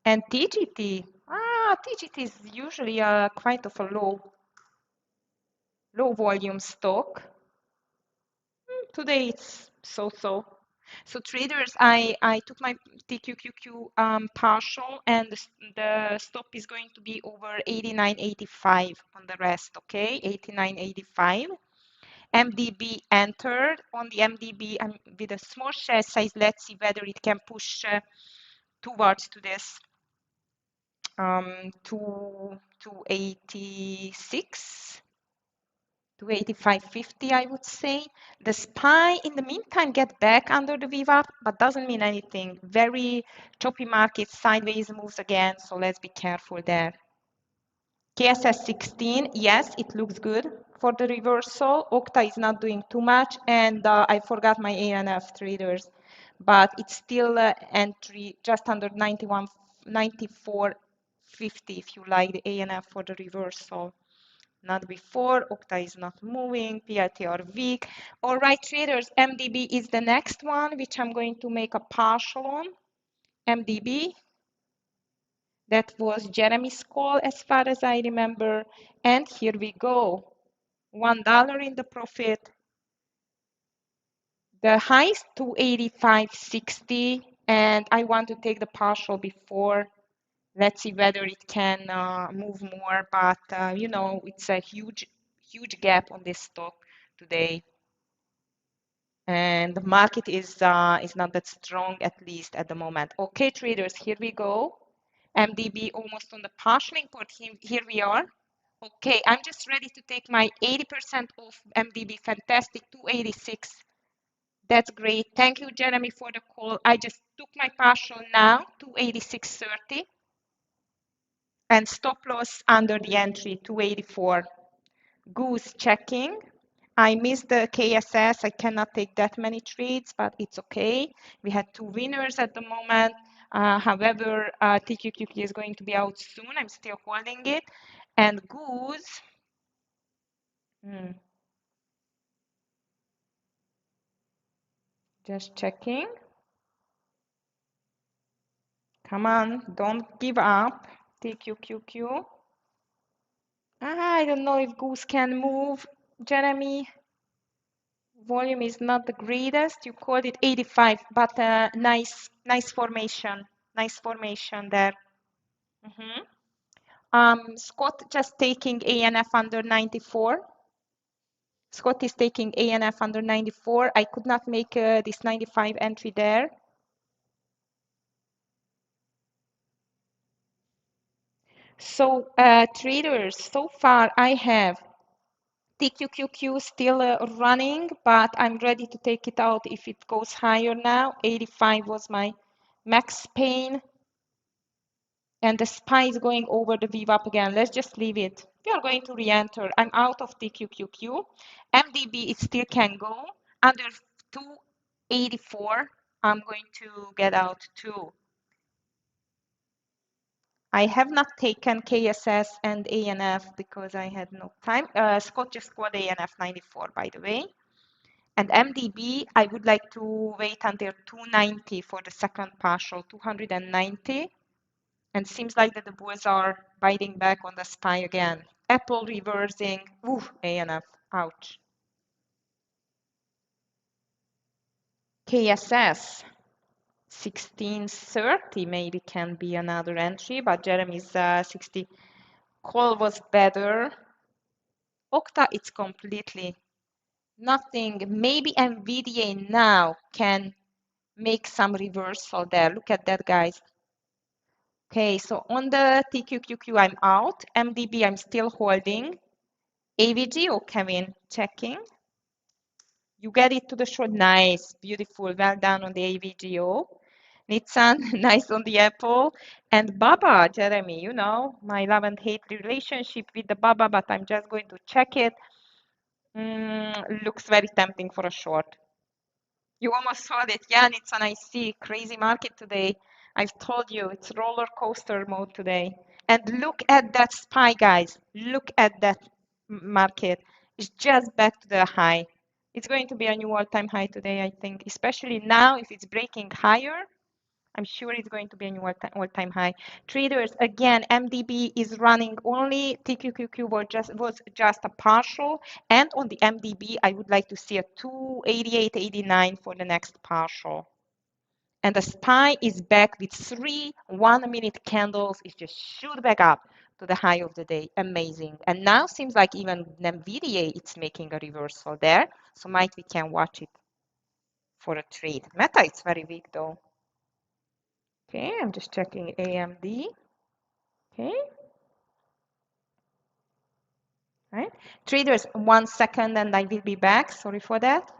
And TGT. TGT is usually quite of a low volume stock. Today it's so-so. So traders, I took my TQQQ partial, and the stop is going to be over 89.85 on the rest, okay? 89.85. MDB entered. On the MDB, with a small share size. Let's see whether it can push towards to this 286. To 85.50, I would say. The SPY, in the meantime, get back under the VWAP, but doesn't mean anything. Very choppy market, sideways moves again, so let's be careful there. KSS 16, yes, it looks good for the reversal. Okta is not doing too much, and I forgot my ANF traders, but it's still entry just under 91, 94.50 if you like the ANF for the reversal. Not before, Okta is not moving, PLT are weak. All right, traders, MDB is the next one, which I'm going to make a partial on. MDB, that was Jeremy's call as far as I remember. And here we go, $1 in the profit. The high is 285.60, and I want to take the partial before. Let's see whether it can move more, but you know, it's a huge gap on this stock today. And the market is not that strong, at least at the moment. Okay, traders, here we go. MDB almost on the partial import. Here we are. Okay, I'm just ready to take my 80% off MDB. Fantastic, 286. That's great. Thank you, Jeremy, for the call. I just took my partial now, 286.30. And stop loss under the entry, 284. Goose checking. I missed the KSS. I cannot take that many trades, but it's okay. We had two winners at the moment. However, TQQQ is going to be out soon. I'm still holding it. And Goose, just checking. Come on, don't give up. TQQQ. I don't know if Goose can move, Jeremy. Volume is not the greatest. You called it 85, but nice formation. Nice formation there. Scott just taking ANF under 94. Scott is taking ANF under 94. I could not make this 95 entry there. So traders, so far I have TQQQ still running, but I'm ready to take it out if it goes higher now. 85 was my max pain. And the SPY is going over the VWAP again. Let's just leave it. We are going to re-enter. I'm out of TQQQ. MDB, it still can go. Under 284, I'm going to get out too. I have not taken KSS and ANF because I had no time. Scott just called ANF 94, by the way. And MDB, I would like to wait until 290 for the second partial, 290. And seems like that the bulls are biting back on the SPY again. Apple reversing. Ooh, ANF. Ouch. KSS. 1630 maybe can be another entry, but Jeremy's 60 call was better. Okta, it's completely nothing. Maybe NVDA now can make some reversal there. Look at that, guys. Okay, so on the TQQQ, I'm out. MDB, I'm still holding. AVG or Kevin, checking. You get it to the short. Nice, beautiful. Well done on the AVGO. Nitsan, nice on the Apple. And Baba, Jeremy, you know, my love and hate relationship with the Baba, but I'm just going to check it. Looks very tempting for a short. You almost saw it. Yeah, Nitsan, I see. Crazy market today. I've told you, it's roller coaster mode today. And look at that SPY, guys. Look at that market. It's just back to the high. It's going to be a new all-time high today, I think, especially now if it's breaking higher. I'm sure it's going to be a new all-time high. Traders, again, MDB is running only. TQQQ was just a partial. And on the MDB, I would like to see a 288.89 for the next partial. And the SPY is back with 3 1-minute candles. It just shoot back up to the high of the day. Amazing. And now seems like even NVDA it's making a reversal there. So might we can watch it for a trade. Meta it's very weak though. Okay, I'm just checking AMD. Okay. Right. Traders, 1 second and I will be back. Sorry for that.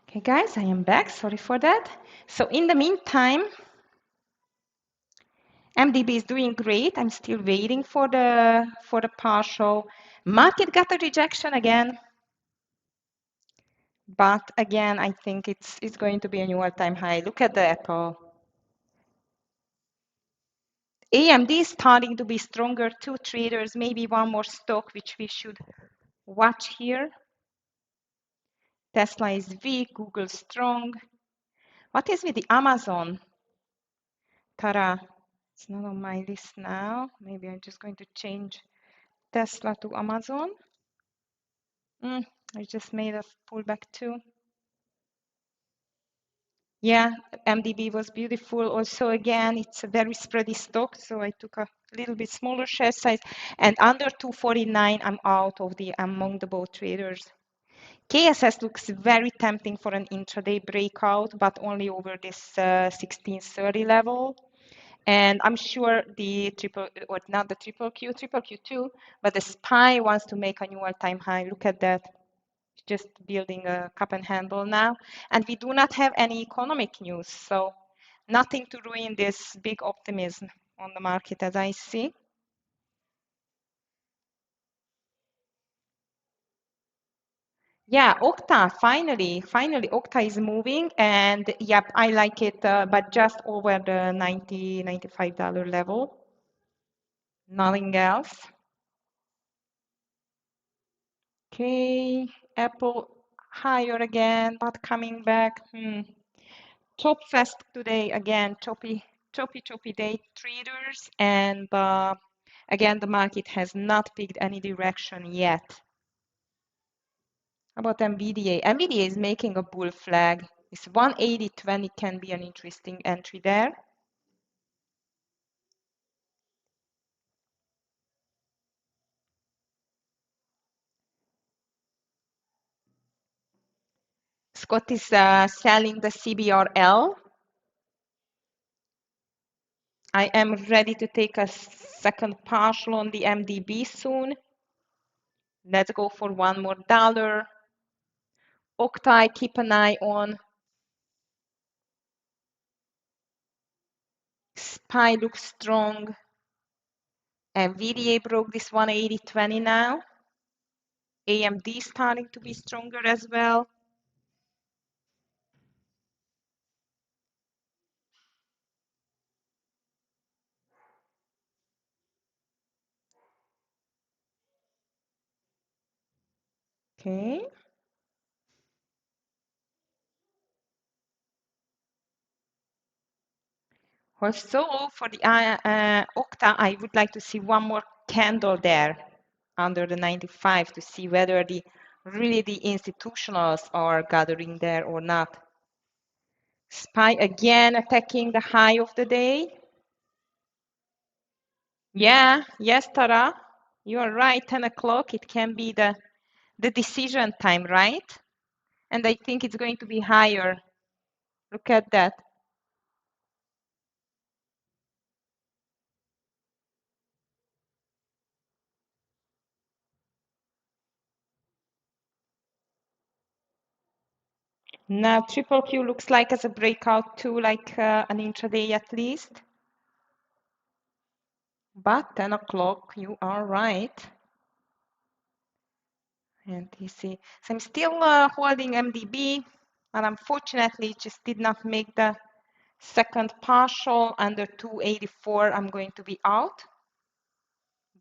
Okay, guys, I am back. Sorry for that. So in the meantime, MDB is doing great. I'm still waiting for the partial. Market got a rejection again, but again, I think it's going to be a new all-time high. Look at the Apple. AMD is starting to be stronger. 2 traders, maybe one more stock which we should watch here. Tesla is weak, Google strong. What is with the Amazon? Tara, it's not on my list now. Maybe I'm just going to change Tesla to Amazon. I just made a pullback too. Yeah, MDB was beautiful. Also, again, it's a very spready stock, so I took a little bit smaller share size. And under 249, I'm out of the among the both traders. KSS looks very tempting for an intraday breakout, but only over this 1630 level. And I'm sure the triple, or not the triple Q2, but the SPY wants to make a new all-time high. Look at that. Just building a cup and handle now. And we do not have any economic news, so nothing to ruin this big optimism on the market as I see. Yeah, Okta, finally, Okta is moving, and yep, I like it, but just over the $95 level. Nothing else. Okay, Apple higher again, but coming back. Top fest today again, choppy day traders, and again the market has not picked any direction yet. How about NVDA? NVDA is making a bull flag. This 180.20 can be an interesting entry there. Scott is selling the CBRL. I am ready to take a second partial on the MDB soon. Let's go for one more dollar. Octai, keep an eye on. SPY looks strong. NVDA broke this 180.20 now. AMD starting to be stronger as well. Okay. Also, for the Okta, I would like to see one more candle there. under the 95 to see whether really the institutionals are gathering there or not. SPY again attacking the high of the day. Yeah, yes, Tara, you are right. 10 o'clock, it can be the decision time, right? And I think it's going to be higher. Look at that. Now triple Q looks like as a breakout too, like an intraday at least. But 10 o'clock, you are right. And you see, so I'm still holding MDB, and unfortunately it just did not make the second partial under 284. I'm going to be out.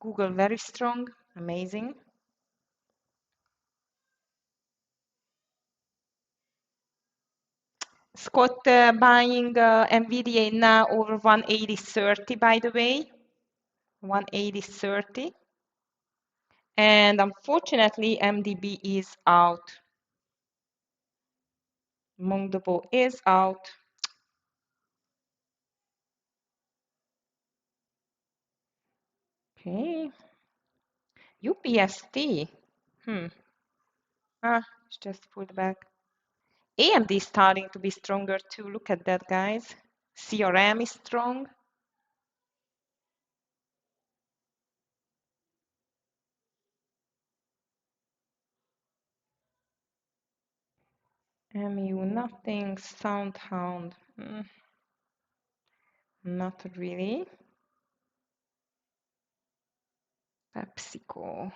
Google very strong, amazing. Scott buying NVDA now over 180.30, by the way, 180.30. And unfortunately, MDB is out. Mongdabo is out. Okay. UPST. It's just pulled back. AMD is starting to be stronger too. Look at that, guys. CRM is strong. MU, nothing. SoundHound. Not really. PepsiCo.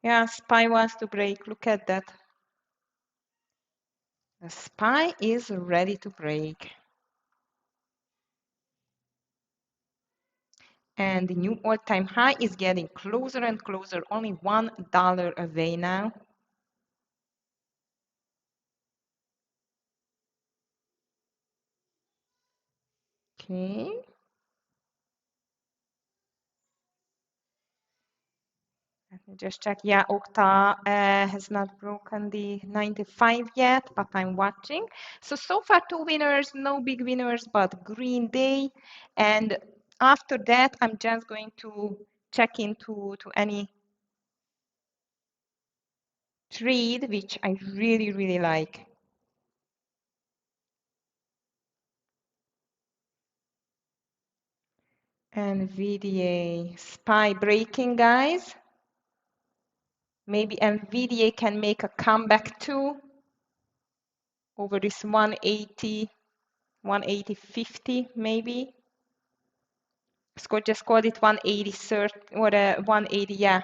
Yeah, SPY wants to break. Look at that. The SPY is ready to break. And the new all-time high is getting closer and closer, only $1 away now. Okay. Let me just check. Yeah, Okta has not broken the 95 yet, but I'm watching. So far, two winners, no big winners, but green day. And after that, I'm just going to check into any trade, which I really, really like. NVDA, SPY breaking, guys. Maybe NVDA can make a comeback too over this 180, 180.50 maybe. Scott just called it 180.30 or 180, yeah,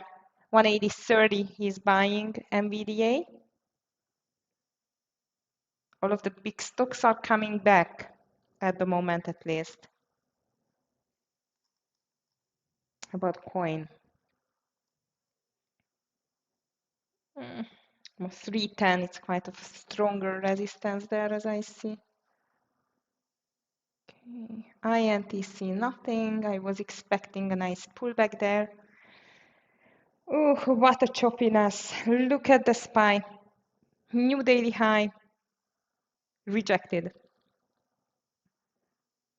180.30. He's buying NVDA. All of the big stocks are coming back at the moment, at least. About coin. 310, it's quite a stronger resistance there as I see. Okay, INTC, nothing. I was expecting a nice pullback there. Oh, what a choppiness. Look at the SPY. New daily high. Rejected.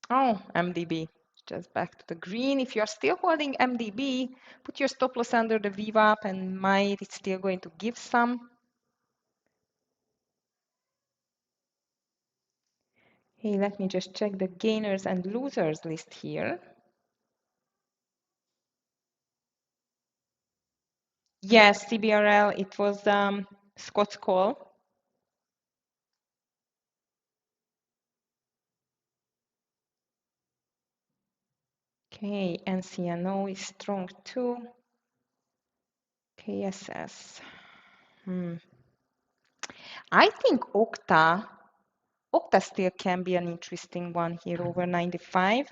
Oh, MDB. Just back to the green. If you're still holding MDB, put your stop loss under the VWAP and might it's still going to give some. Hey, let me just check the gainers and losers list here. Yes, CBRL, it was Scott's call. Okay, NCNO is strong too. KSS. I think Okta still can be an interesting one here over 95.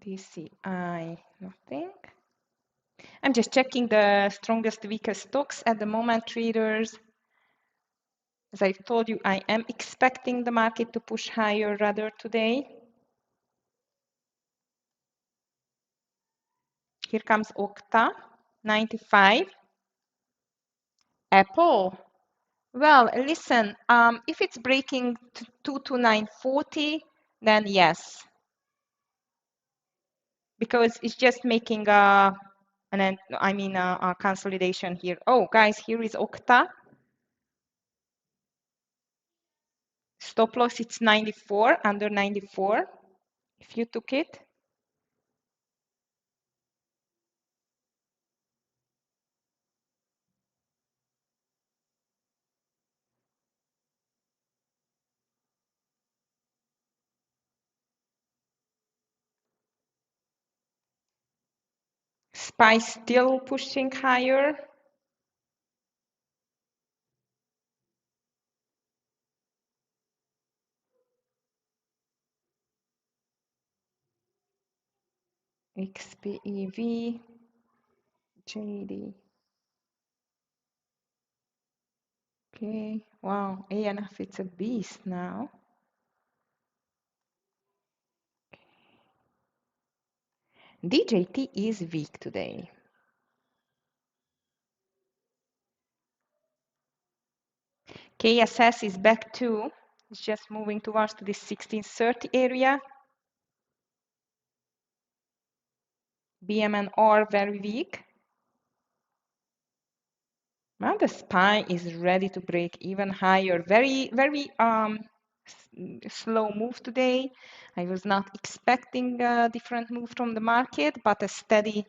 DCI, nothing. I'm just checking the strongest, weakest stocks at the moment, traders. As I've told you, I am expecting the market to push higher rather today. Here comes Okta, 95. Apple. Well, listen, if it's breaking 22940, then yes, because it's just making a consolidation here. Oh, guys, here is Okta. Stop loss, it's 94, under 94, if you took it. SPY still pushing higher. XPEV, JD. Okay, wow, ANF, it's a beast now. DJT is weak today. KSS is back too. It's just moving towards to this 1630 area. BMNR very weak. Now the SPY is ready to break even higher. Very slow move today. I was not expecting a different move from the market, but a steady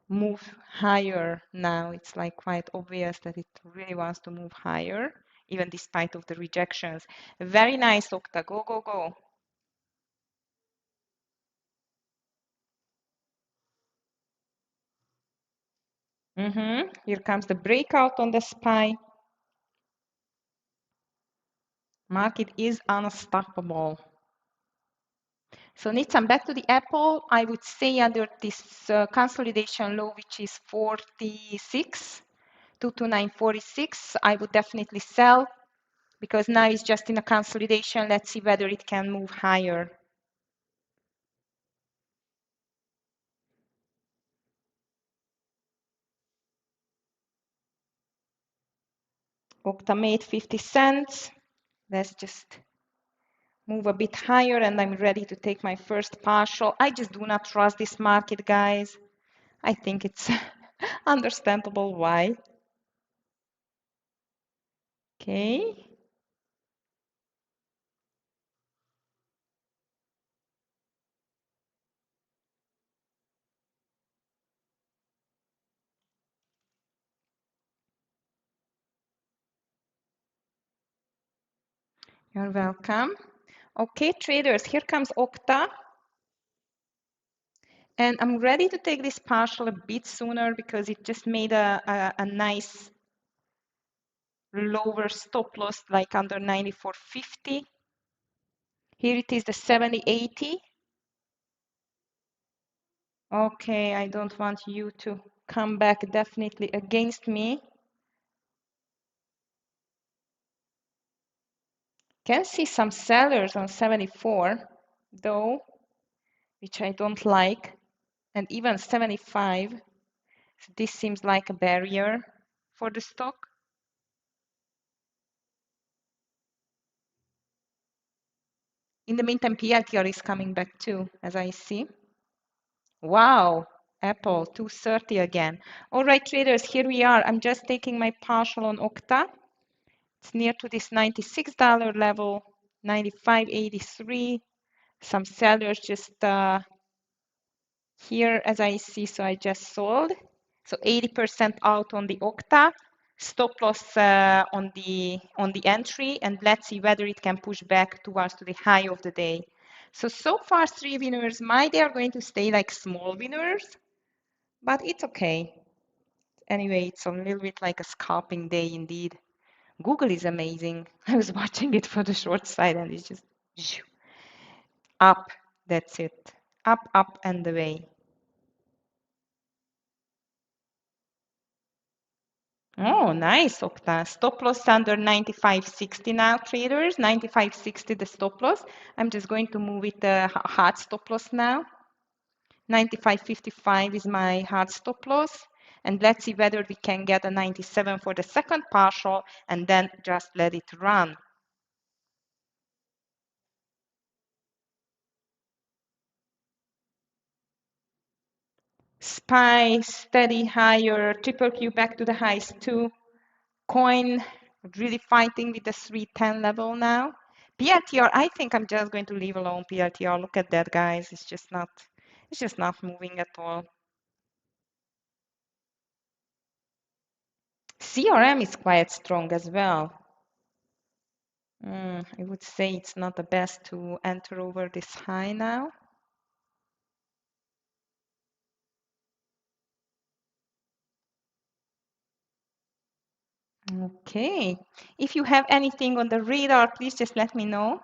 move higher now. It's like quite obvious that it really wants to move higher, even despite of the rejections. Very nice, Okta. Go, go, go. Here comes the breakout on the SPY. Market is unstoppable. So Nitsan, back to the Apple, I would say under this consolidation low, which is 46, 22946, I would definitely sell because now it's just in a consolidation. Let's see whether it can move higher. Okta made 50 cents. Let's just move a bit higher and I'm ready to take my first partial. I just do not trust this market, guys. I think it's understandable why. Okay. You're welcome. Okay, traders, here comes Okta. And I'm ready to take this partial a bit sooner because it just made a nice lower stop loss, like under 94.50. Here it is, the 70.80. Okay, I don't want you to come back definitely against me. Can see some sellers on 74, though, which I don't like, and even 75. So this seems like a barrier for the stock. In the meantime, PLTR is coming back too, as I see. Wow, Apple 230 again. All right, traders, here we are. I'm just taking my partial on Okta. It's near to this $96 level, 95.83. Some sellers just here, as I see, so I just sold. So 80% out on the Okta. Stop loss on the entry, and let's see whether it can push back towards to the high of the day. So far 3 winners. They are going to stay like small winners, but it's okay. Anyway, it's a little bit like a scalping day indeed. Google is amazing. I was watching it for the short side and it's just up. That's it. Up, up and away. Oh, nice, Okta. Stop loss under 95.60 now, traders. 95.60 the stop loss. I'm just going to move it hard stop loss now. 95.55 is my hard stop loss. And let's see whether we can get a 97 for the second partial and then just let it run. SPY steady higher, triple Q back to the highs too. Coin really fighting with the 310 level now. PLTR, I think I'm just going to leave alone PLTR. Look at that, guys. It's just not moving at all. CRM is quite strong as well. I would say it's not the best to enter over this high now. Okay. If you have anything on the radar, please just let me know.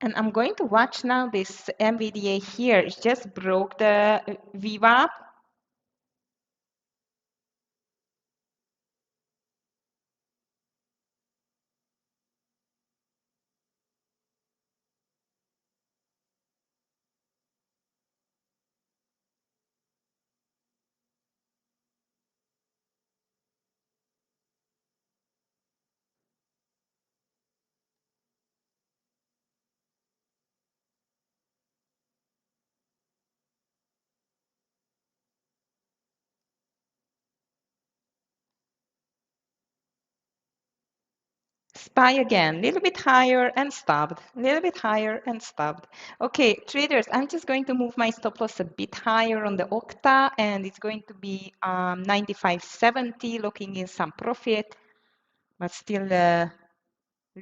And I'm going to watch now this NVDA here. It just broke the VWAP. SPY again, a little bit higher and stopped, a little bit higher and stopped. Okay, traders, I'm just going to move my stop loss a bit higher on the Octa, and it's going to be 95.70, looking in some profit, but still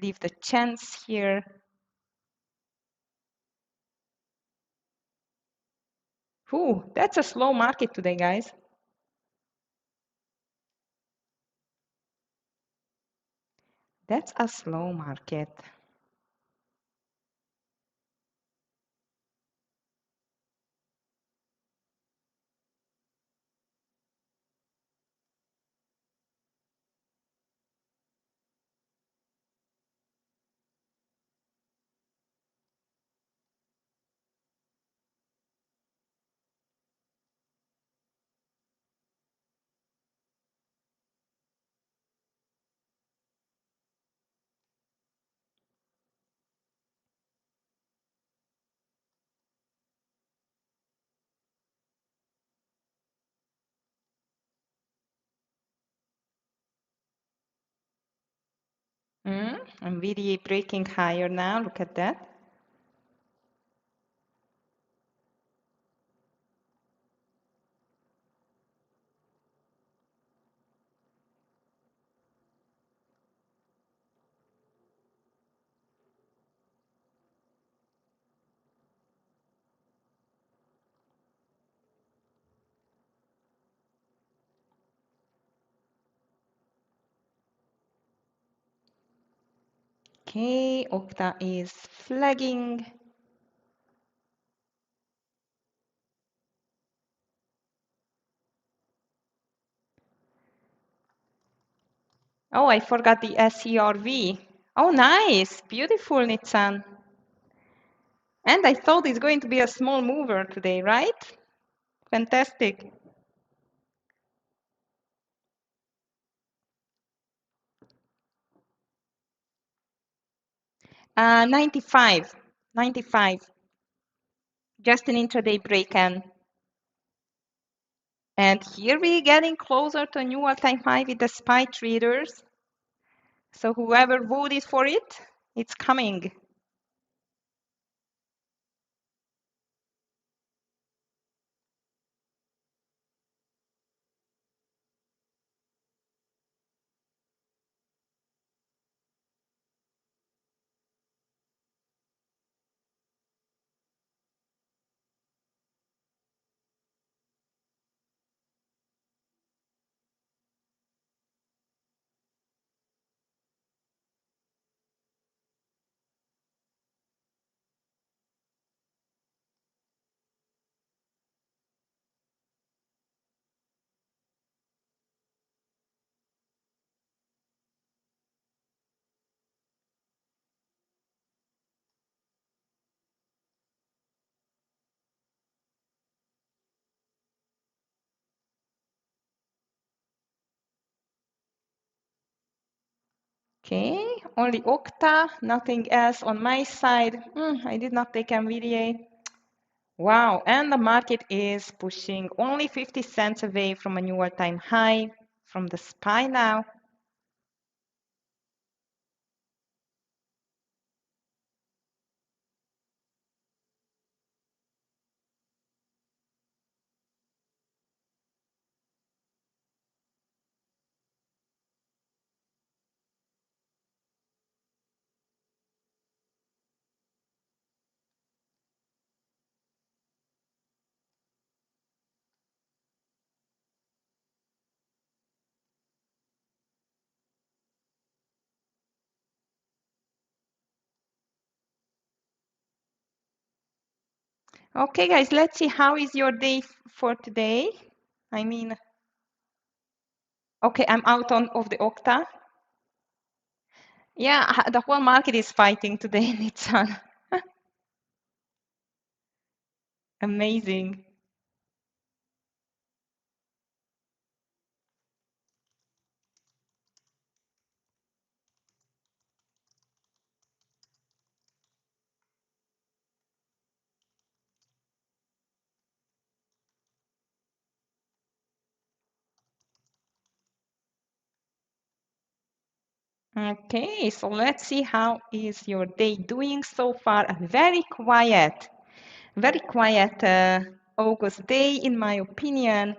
leave the chance here. Ooh, that's a slow market today, guys. That's a slow market. NVDA breaking higher now, look at that. Okay, Okta is flagging. Oh, I forgot the SERV. Oh, nice, beautiful, Nitsan. And I thought it's going to be a small mover today, right? Fantastic. 95, 95. Just an intraday break and here we're getting closer to a new all-time high with the SPY traders. So whoever voted for it, it's coming. Okay, only Okta, nothing else on my side. I did not take NVDA. Wow, and the market is pushing only 50 cents away from a new all-time high from the SPY now. Okay, guys, let's see how is your day for today. I mean, okay, I'm out of the Okta. Yeah, the whole market is fighting today, Nitsan. Amazing. Okay, so let's see how is your day doing so far. A very quiet August day in my opinion,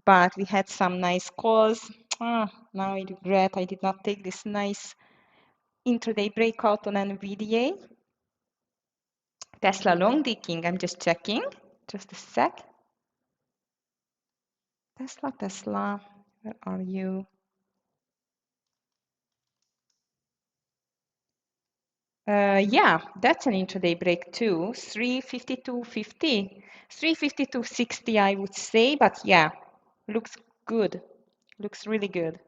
but we had some nice calls. Now I regret I did not take this nice intraday breakout on NVDA. Tesla long dicking, I'm just checking. Just a sec. Tesla, where are you? Yeah, that's an intraday break too. 352.50, 352.60 I would say, but yeah, looks good. Looks really good.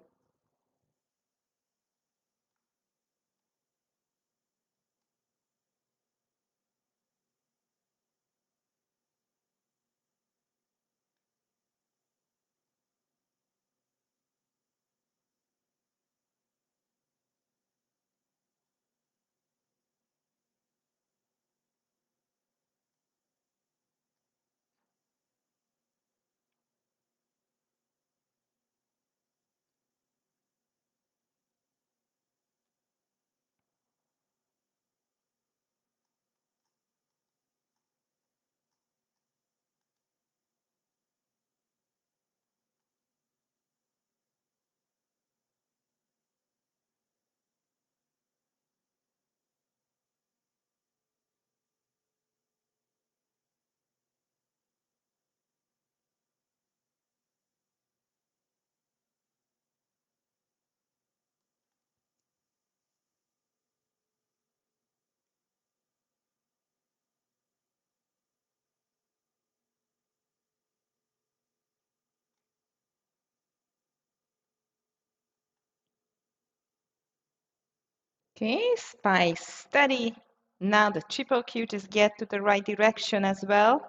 Okay, SPY steady. Now the triple Q just get to the right direction as well.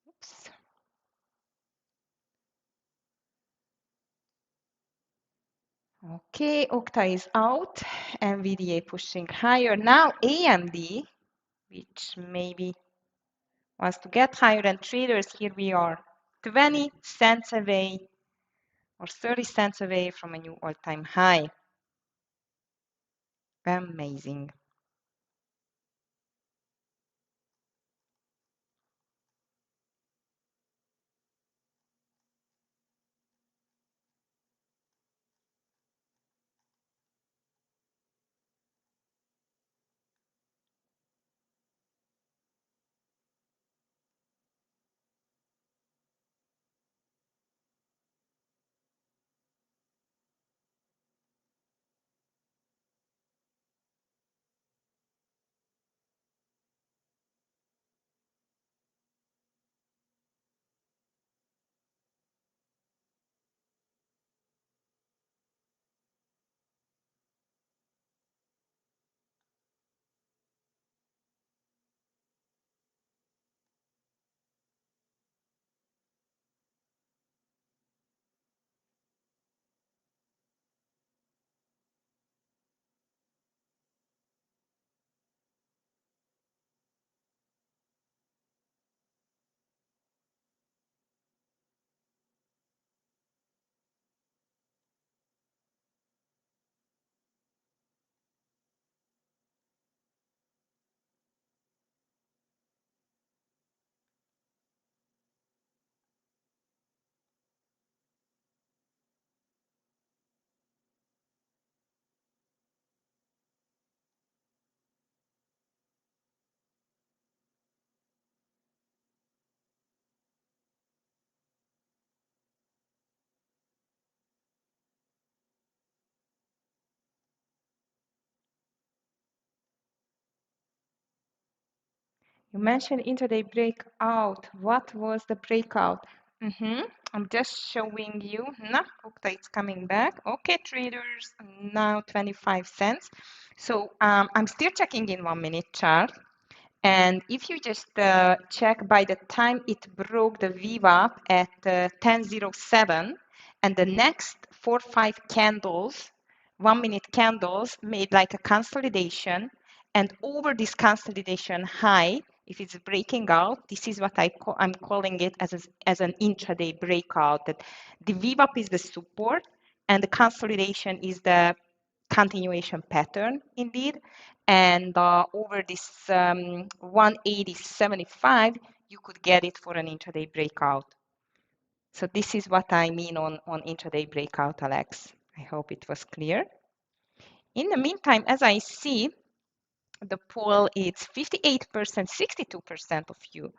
Oops. Okay, Okta is out. NVDA pushing higher. Now AMD, which maybe wants to get higher than traders. Here we are, 20 cents away or 30 cents away from a new all-time high. Amazing. You mentioned intraday breakout. What was the breakout? I'm just showing you. No, okay, it's coming back. Okay, traders, now 25 cents. So I'm still checking in 1 minute chart. And if you just check by the time it broke the VWAP at 10:07, and the next 4-5 candles, 1 minute candles made like a consolidation, and over this consolidation high, if it's breaking out, this is what I'm calling it as an intraday breakout. That the VWAP is the support, and the consolidation is the continuation pattern indeed. And over this 180.75, you could get it for an intraday breakout. So this is what I mean on intraday breakout, Alex. I hope it was clear. In the meantime, as I see, the poll is 58%, 62% of you.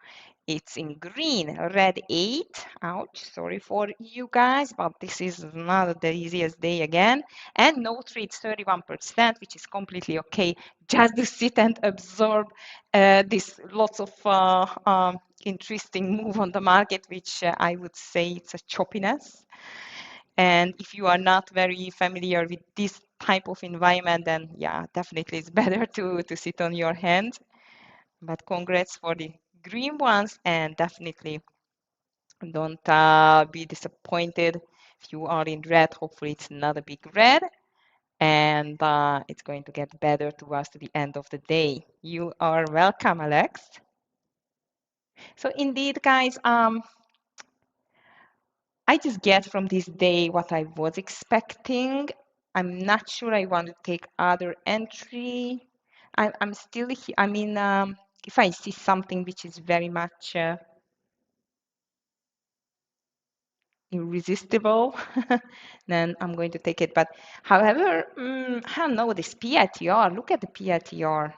It's in green, red 8. Ouch, sorry for you guys, but this is not the easiest day again. And no trades 31%, which is completely okay. Just to sit and absorb this lots of interesting move on the market, which I would say it's a choppiness. And if you are not very familiar with this type of environment, then yeah, definitely it's better to sit on your hands. But congrats for the green ones, and definitely don't be disappointed if you are in red. Hopefully it's not a big red, and it's going to get better towards the end of the day. You are welcome, Alex. So indeed, guys, I just get from this day what I was expecting. I'm not sure I want to take other entry. I'm still here. I mean, if I see something which is very much irresistible, then I'm going to take it. But however, I don't know, this PITR, look at the PITR.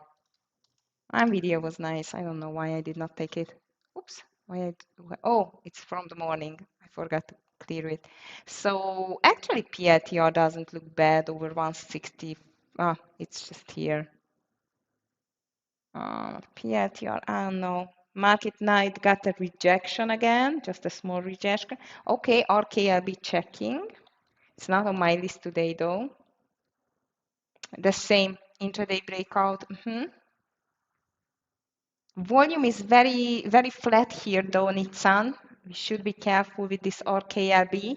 Nvidia was nice. I don't know why I did not take it. Oops, oh, it's from the morning. I forgot to clear it. So actually PITR doesn't look bad over 160. It's just here. PITR, I don't know. Market night got a rejection again, just a small rejection. Okay, RK, I'll be checking. It's not on my list today though. The same intraday breakout. Volume is very, very flat here though, Nitsan. We should be careful with this RKRB.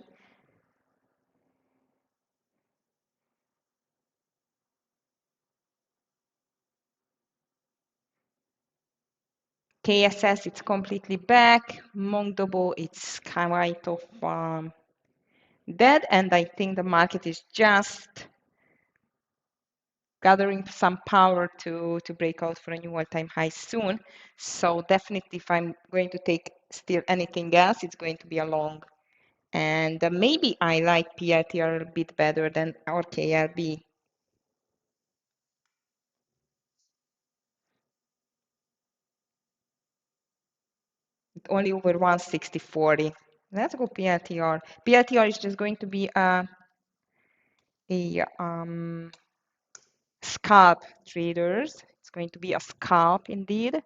KSS, it's completely back. Mongdobo, it's kind of dead. And I think the market is just gathering some power to break out for a new all-time high soon. So definitely if I'm going to take still anything else, it's going to be a long. And maybe I like PITR a bit better than RKRB. Only over 160.40. Let's go PITR. PITR is just going to be a scalp, traders. It's going to be a scalp indeed.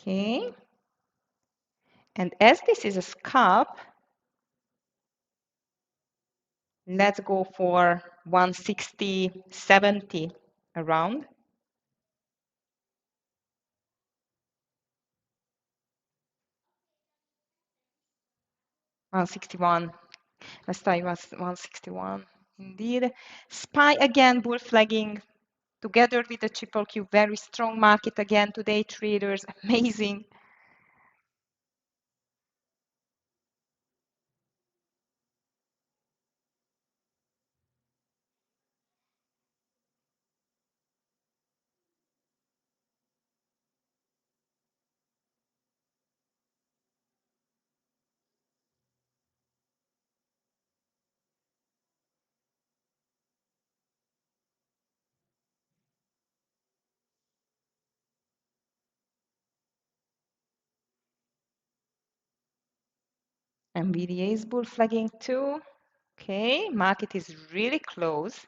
Okay. And as this is a scalp, let's go for 160.70 around. 161. Last time was 161. Indeed. SPY again, bull flagging together with the triple Q. Very strong market again today, traders. Amazing. NVDA is bull flagging too. Okay, market is really close.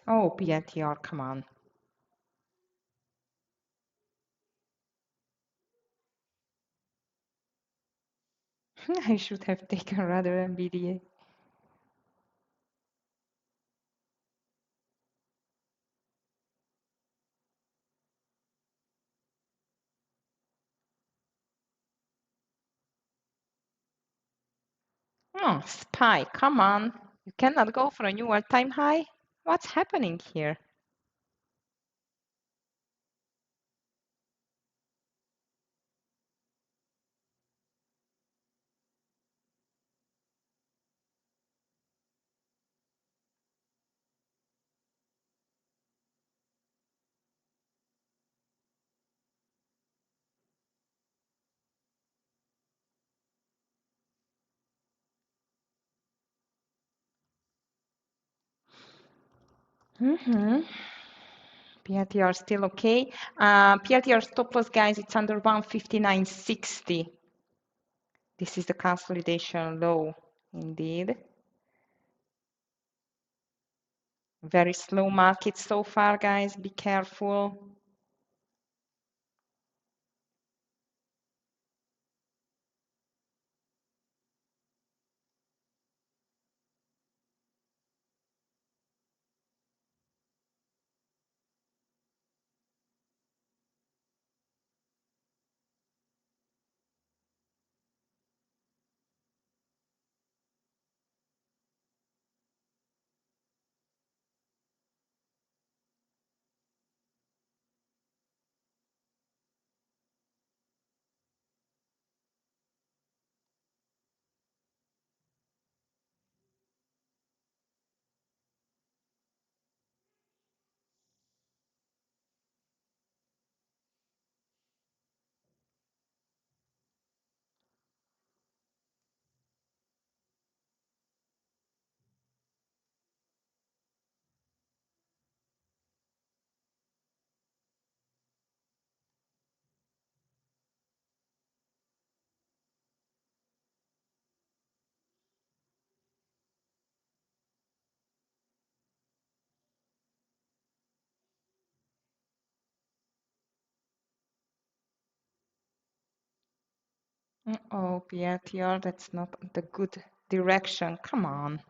Oh, PNTR, come on. I should have taken rather NVDA. Oh, SPY, come on. You cannot go for a new all-time high? What's happening here? Mm-hmm. PRTR still okay. PRTR stop loss, guys, it's under 159.60. This is the consolidation low, indeed. Very slow market so far, guys. Be careful. Oh, PRTR, that's not the good direction. Come on.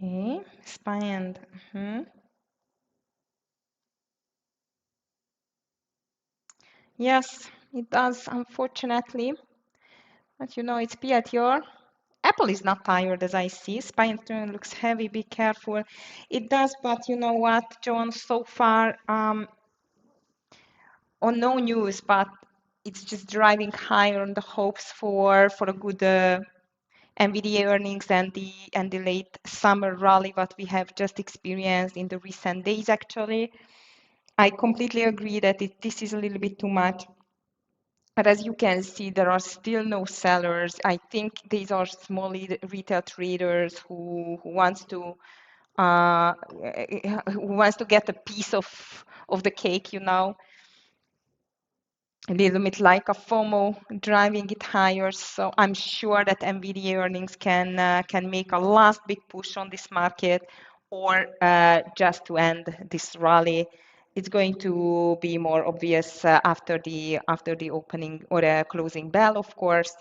Okay, SPY and yes, it does, unfortunately. But you know, it's PRTR. Apple is not tired as I see. SPY and turn looks heavy. Be careful. It does, but you know what, John? So far, on no news, but it's just driving higher on the hopes for a good NVDA earnings and the late summer rally what we have just experienced in the recent days. Actually, I completely agree that this is a little bit too much. But as you can see, there are still no sellers. I think these are small retail traders who wants to who wants to get a piece of the cake, a little bit like a FOMO driving it higher. So I'm sure that NVDA earnings can make a last big push on this market, or just to end this rally. It's going to be more obvious after the opening or the closing bell, of course.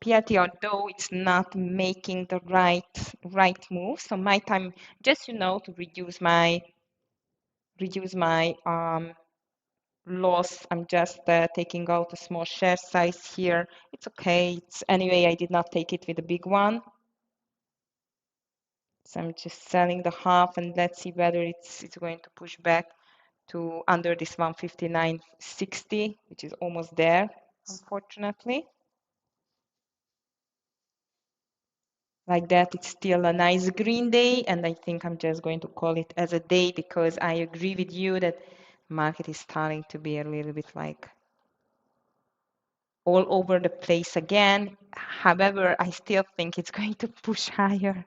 PLTR, though it's not making the right move, so my time, just to reduce my loss. I'm just taking out a small share size here. It's okay. It's anyway, I did not take it with a big one. So I'm just selling the half, and let's see whether it's going to push back to under this 159.60, which is almost there, unfortunately. Like that, it's still a nice green day, and I think I'm just going to call it as a day, because I agree with you that market is starting to be a little bit like all over the place again. However, I still think it's going to push higher.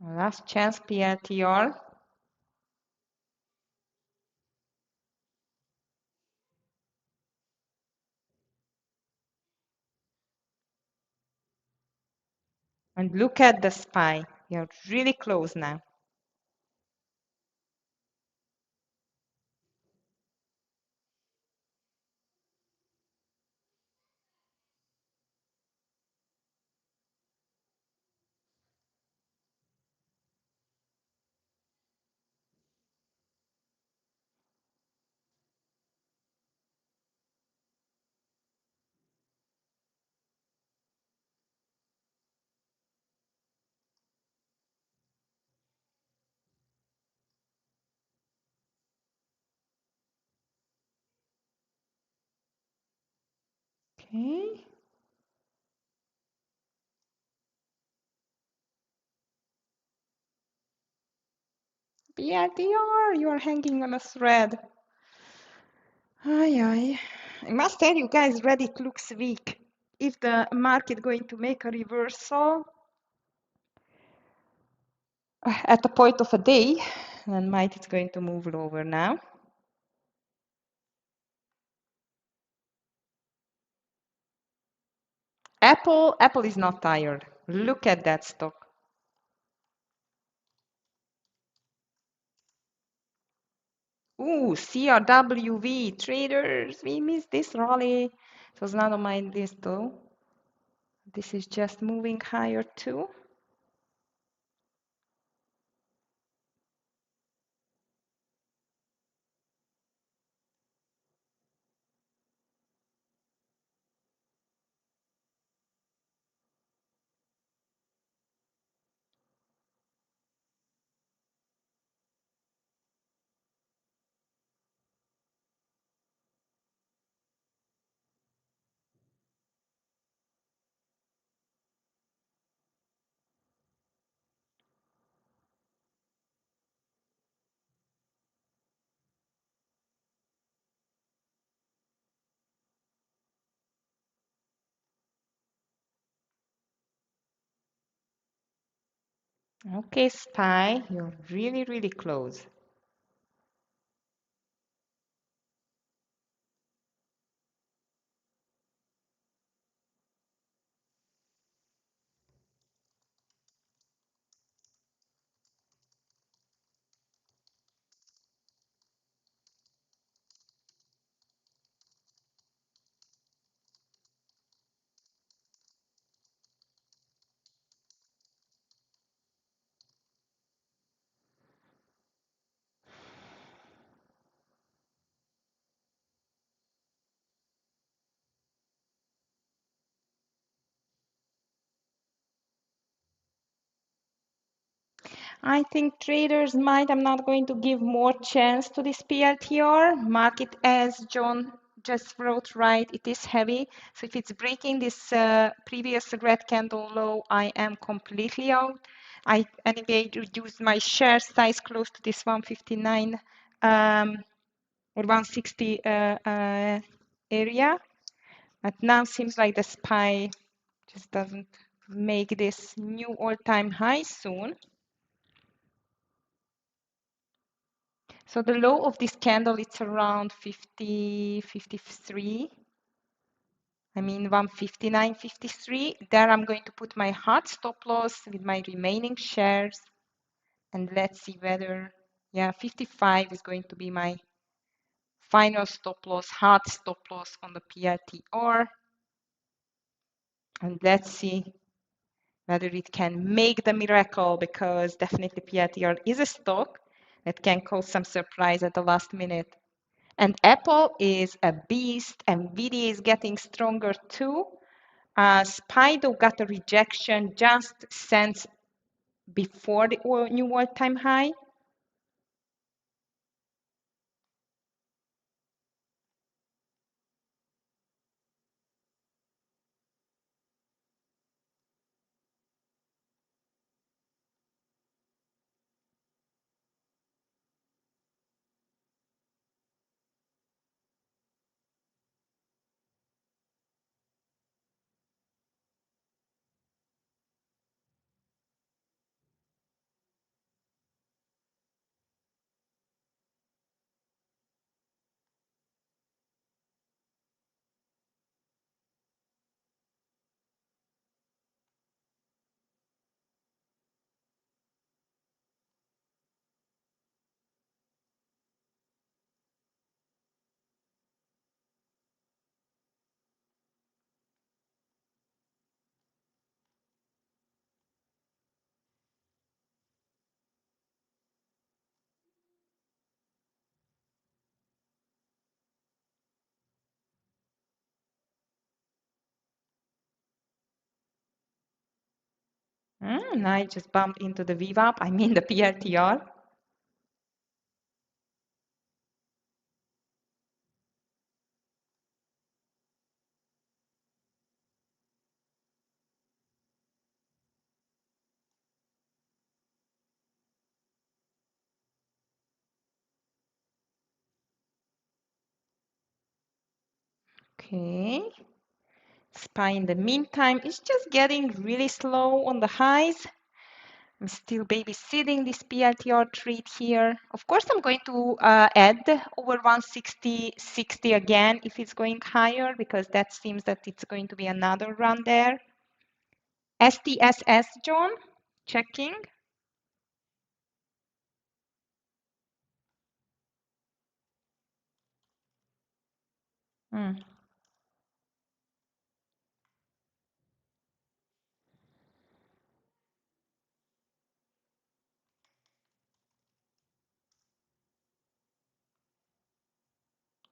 Last chance PLTR. And look at the SPY. You're really close now. Okay. PLTR, you are hanging on a thread. Ay, ay. I must tell you guys, Reddit looks weak. If the market going to make a reversal at the point of a day, then might it's going to move lower now. Apple is not tired. Look at that stock. Ooh, CRWV traders, we missed this rally. It was not on my list though. This is just moving higher too. Okay, SPY, you're really, really close. I think traders might, I'm not going to give more chance to this PLTR. Market, as John just wrote right, it is heavy. So if it's breaking this previous red candle low, I am completely out. I anyway reduced my share size close to this 159 or 160 area. But now seems like the SPY just doesn't make this new all-time high soon. So the low of this candle, it's around 50, 53. I mean 159.53. There I'm going to put my hard stop loss with my remaining shares. And let's see whether, yeah, 55 is going to be my final stop loss, hard stop loss on the PLTR. And let's see whether it can make the miracle, because definitely PLTR is a stock that can cause some surprise at the last minute. And Apple is a beast. Nvidia is getting stronger too. Spido got a rejection just cents before the new all-time high. And I just bumped into the VWAP, I mean the PLTR. Okay. SPY in the meantime is just getting really slow on the highs. I'm still babysitting this PLTR trade here. Of course, I'm going to add over 160.60 again if it's going higher, because that seems that it's going to be another run there. STSS, John, checking. Mm.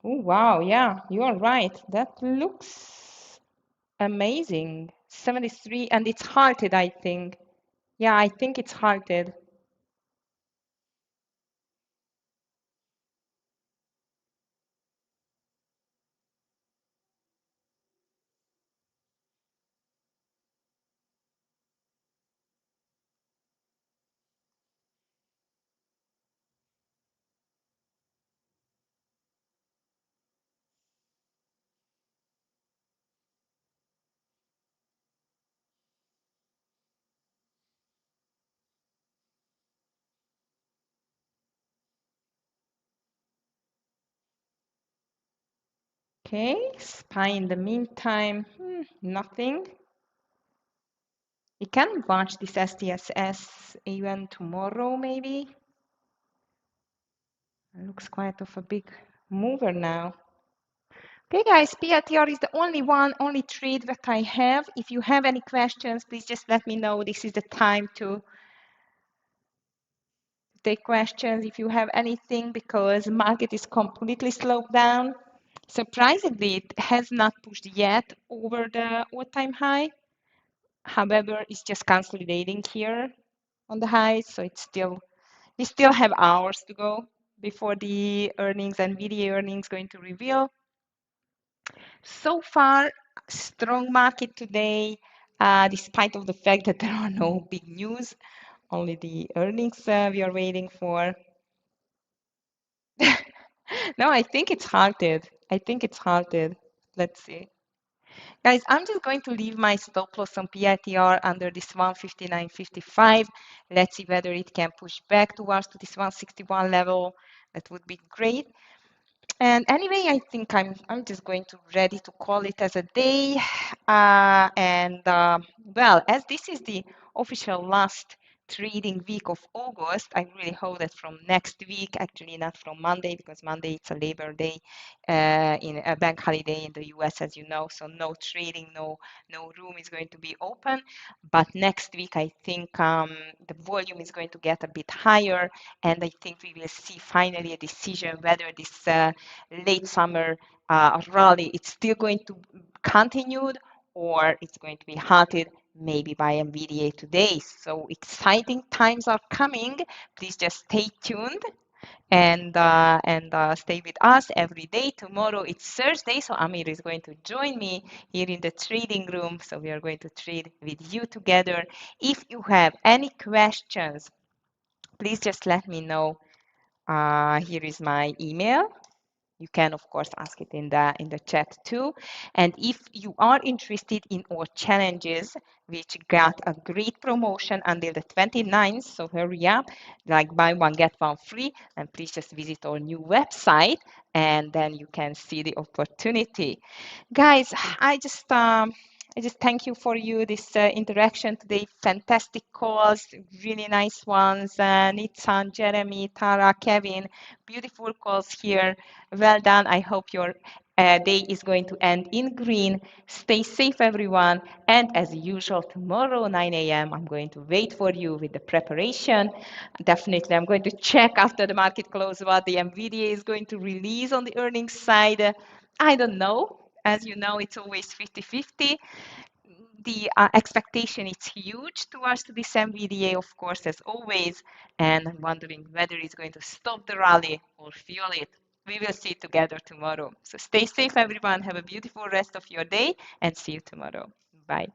Oh, wow, yeah, you are right. That looks amazing. 73, and it's halted, I think. Yeah, I think it's halted. Okay, SPY in the meantime, nothing. We can watch this STSS even tomorrow, maybe. It looks quite of a big mover now. Okay, guys, PLTR is the only trade that I have. If you have any questions, please just let me know. This is the time to take questions if you have anything, because market is completely slowed down. Surprisingly, it has not pushed yet over the all-time high. However, it's just consolidating here on the highs, so we still have hours to go before the earnings, NVDA earnings going to reveal. So far, strong market today, despite of the fact that there are no big news, only the earnings we are waiting for. No, I think it's halted. I think it's halted. Let's see. Guys, I'm just going to leave my stop loss on PITR under this 159.55. Let's see whether it can push back towards to this 161 level. That would be great. And anyway, I think I'm just going to ready to call it as a day. Well, as this is the official last trading week of August, I really hope that from next week, actually not from Monday, because Monday it's a Labor Day in a bank holiday in the US, as you know. So no trading, no room is going to be open. But next week, I think the volume is going to get a bit higher, and I think we will see finally a decision whether this late summer rally it's still going to continue or it's going to be halted maybe by NVDA today. So exciting times are coming. Please just stay tuned and stay with us every day. Tomorrow it's Thursday, so Amir is going to join me here in the trading room. So we are going to trade with you together. If you have any questions, please just let me know. Here is my email. You can, of course, ask it in the chat too. And if you are interested in our challenges, which got a great promotion until the 29th, so hurry up, like buy one, get one free, and please just visit our new website, and then you can see the opportunity. Guys, I just thank you for this interaction today. Fantastic calls, really nice ones. Nitsan, Jeremy, Tara, Kevin, beautiful calls here. Well done. I hope your day is going to end in green. Stay safe, everyone. And as usual, tomorrow, 9 a.m., I'm going to wait for you with the preparation. Definitely, I'm going to check after the market close what the NVDA is going to release on the earnings side. I don't know. As you know, it's always 50-50. The expectation is huge towards this NVDA, of course, as always, and I'm wondering whether it's going to stop the rally or fuel it. We will see together tomorrow. So stay safe, everyone. Have a beautiful rest of your day, and see you tomorrow. Bye.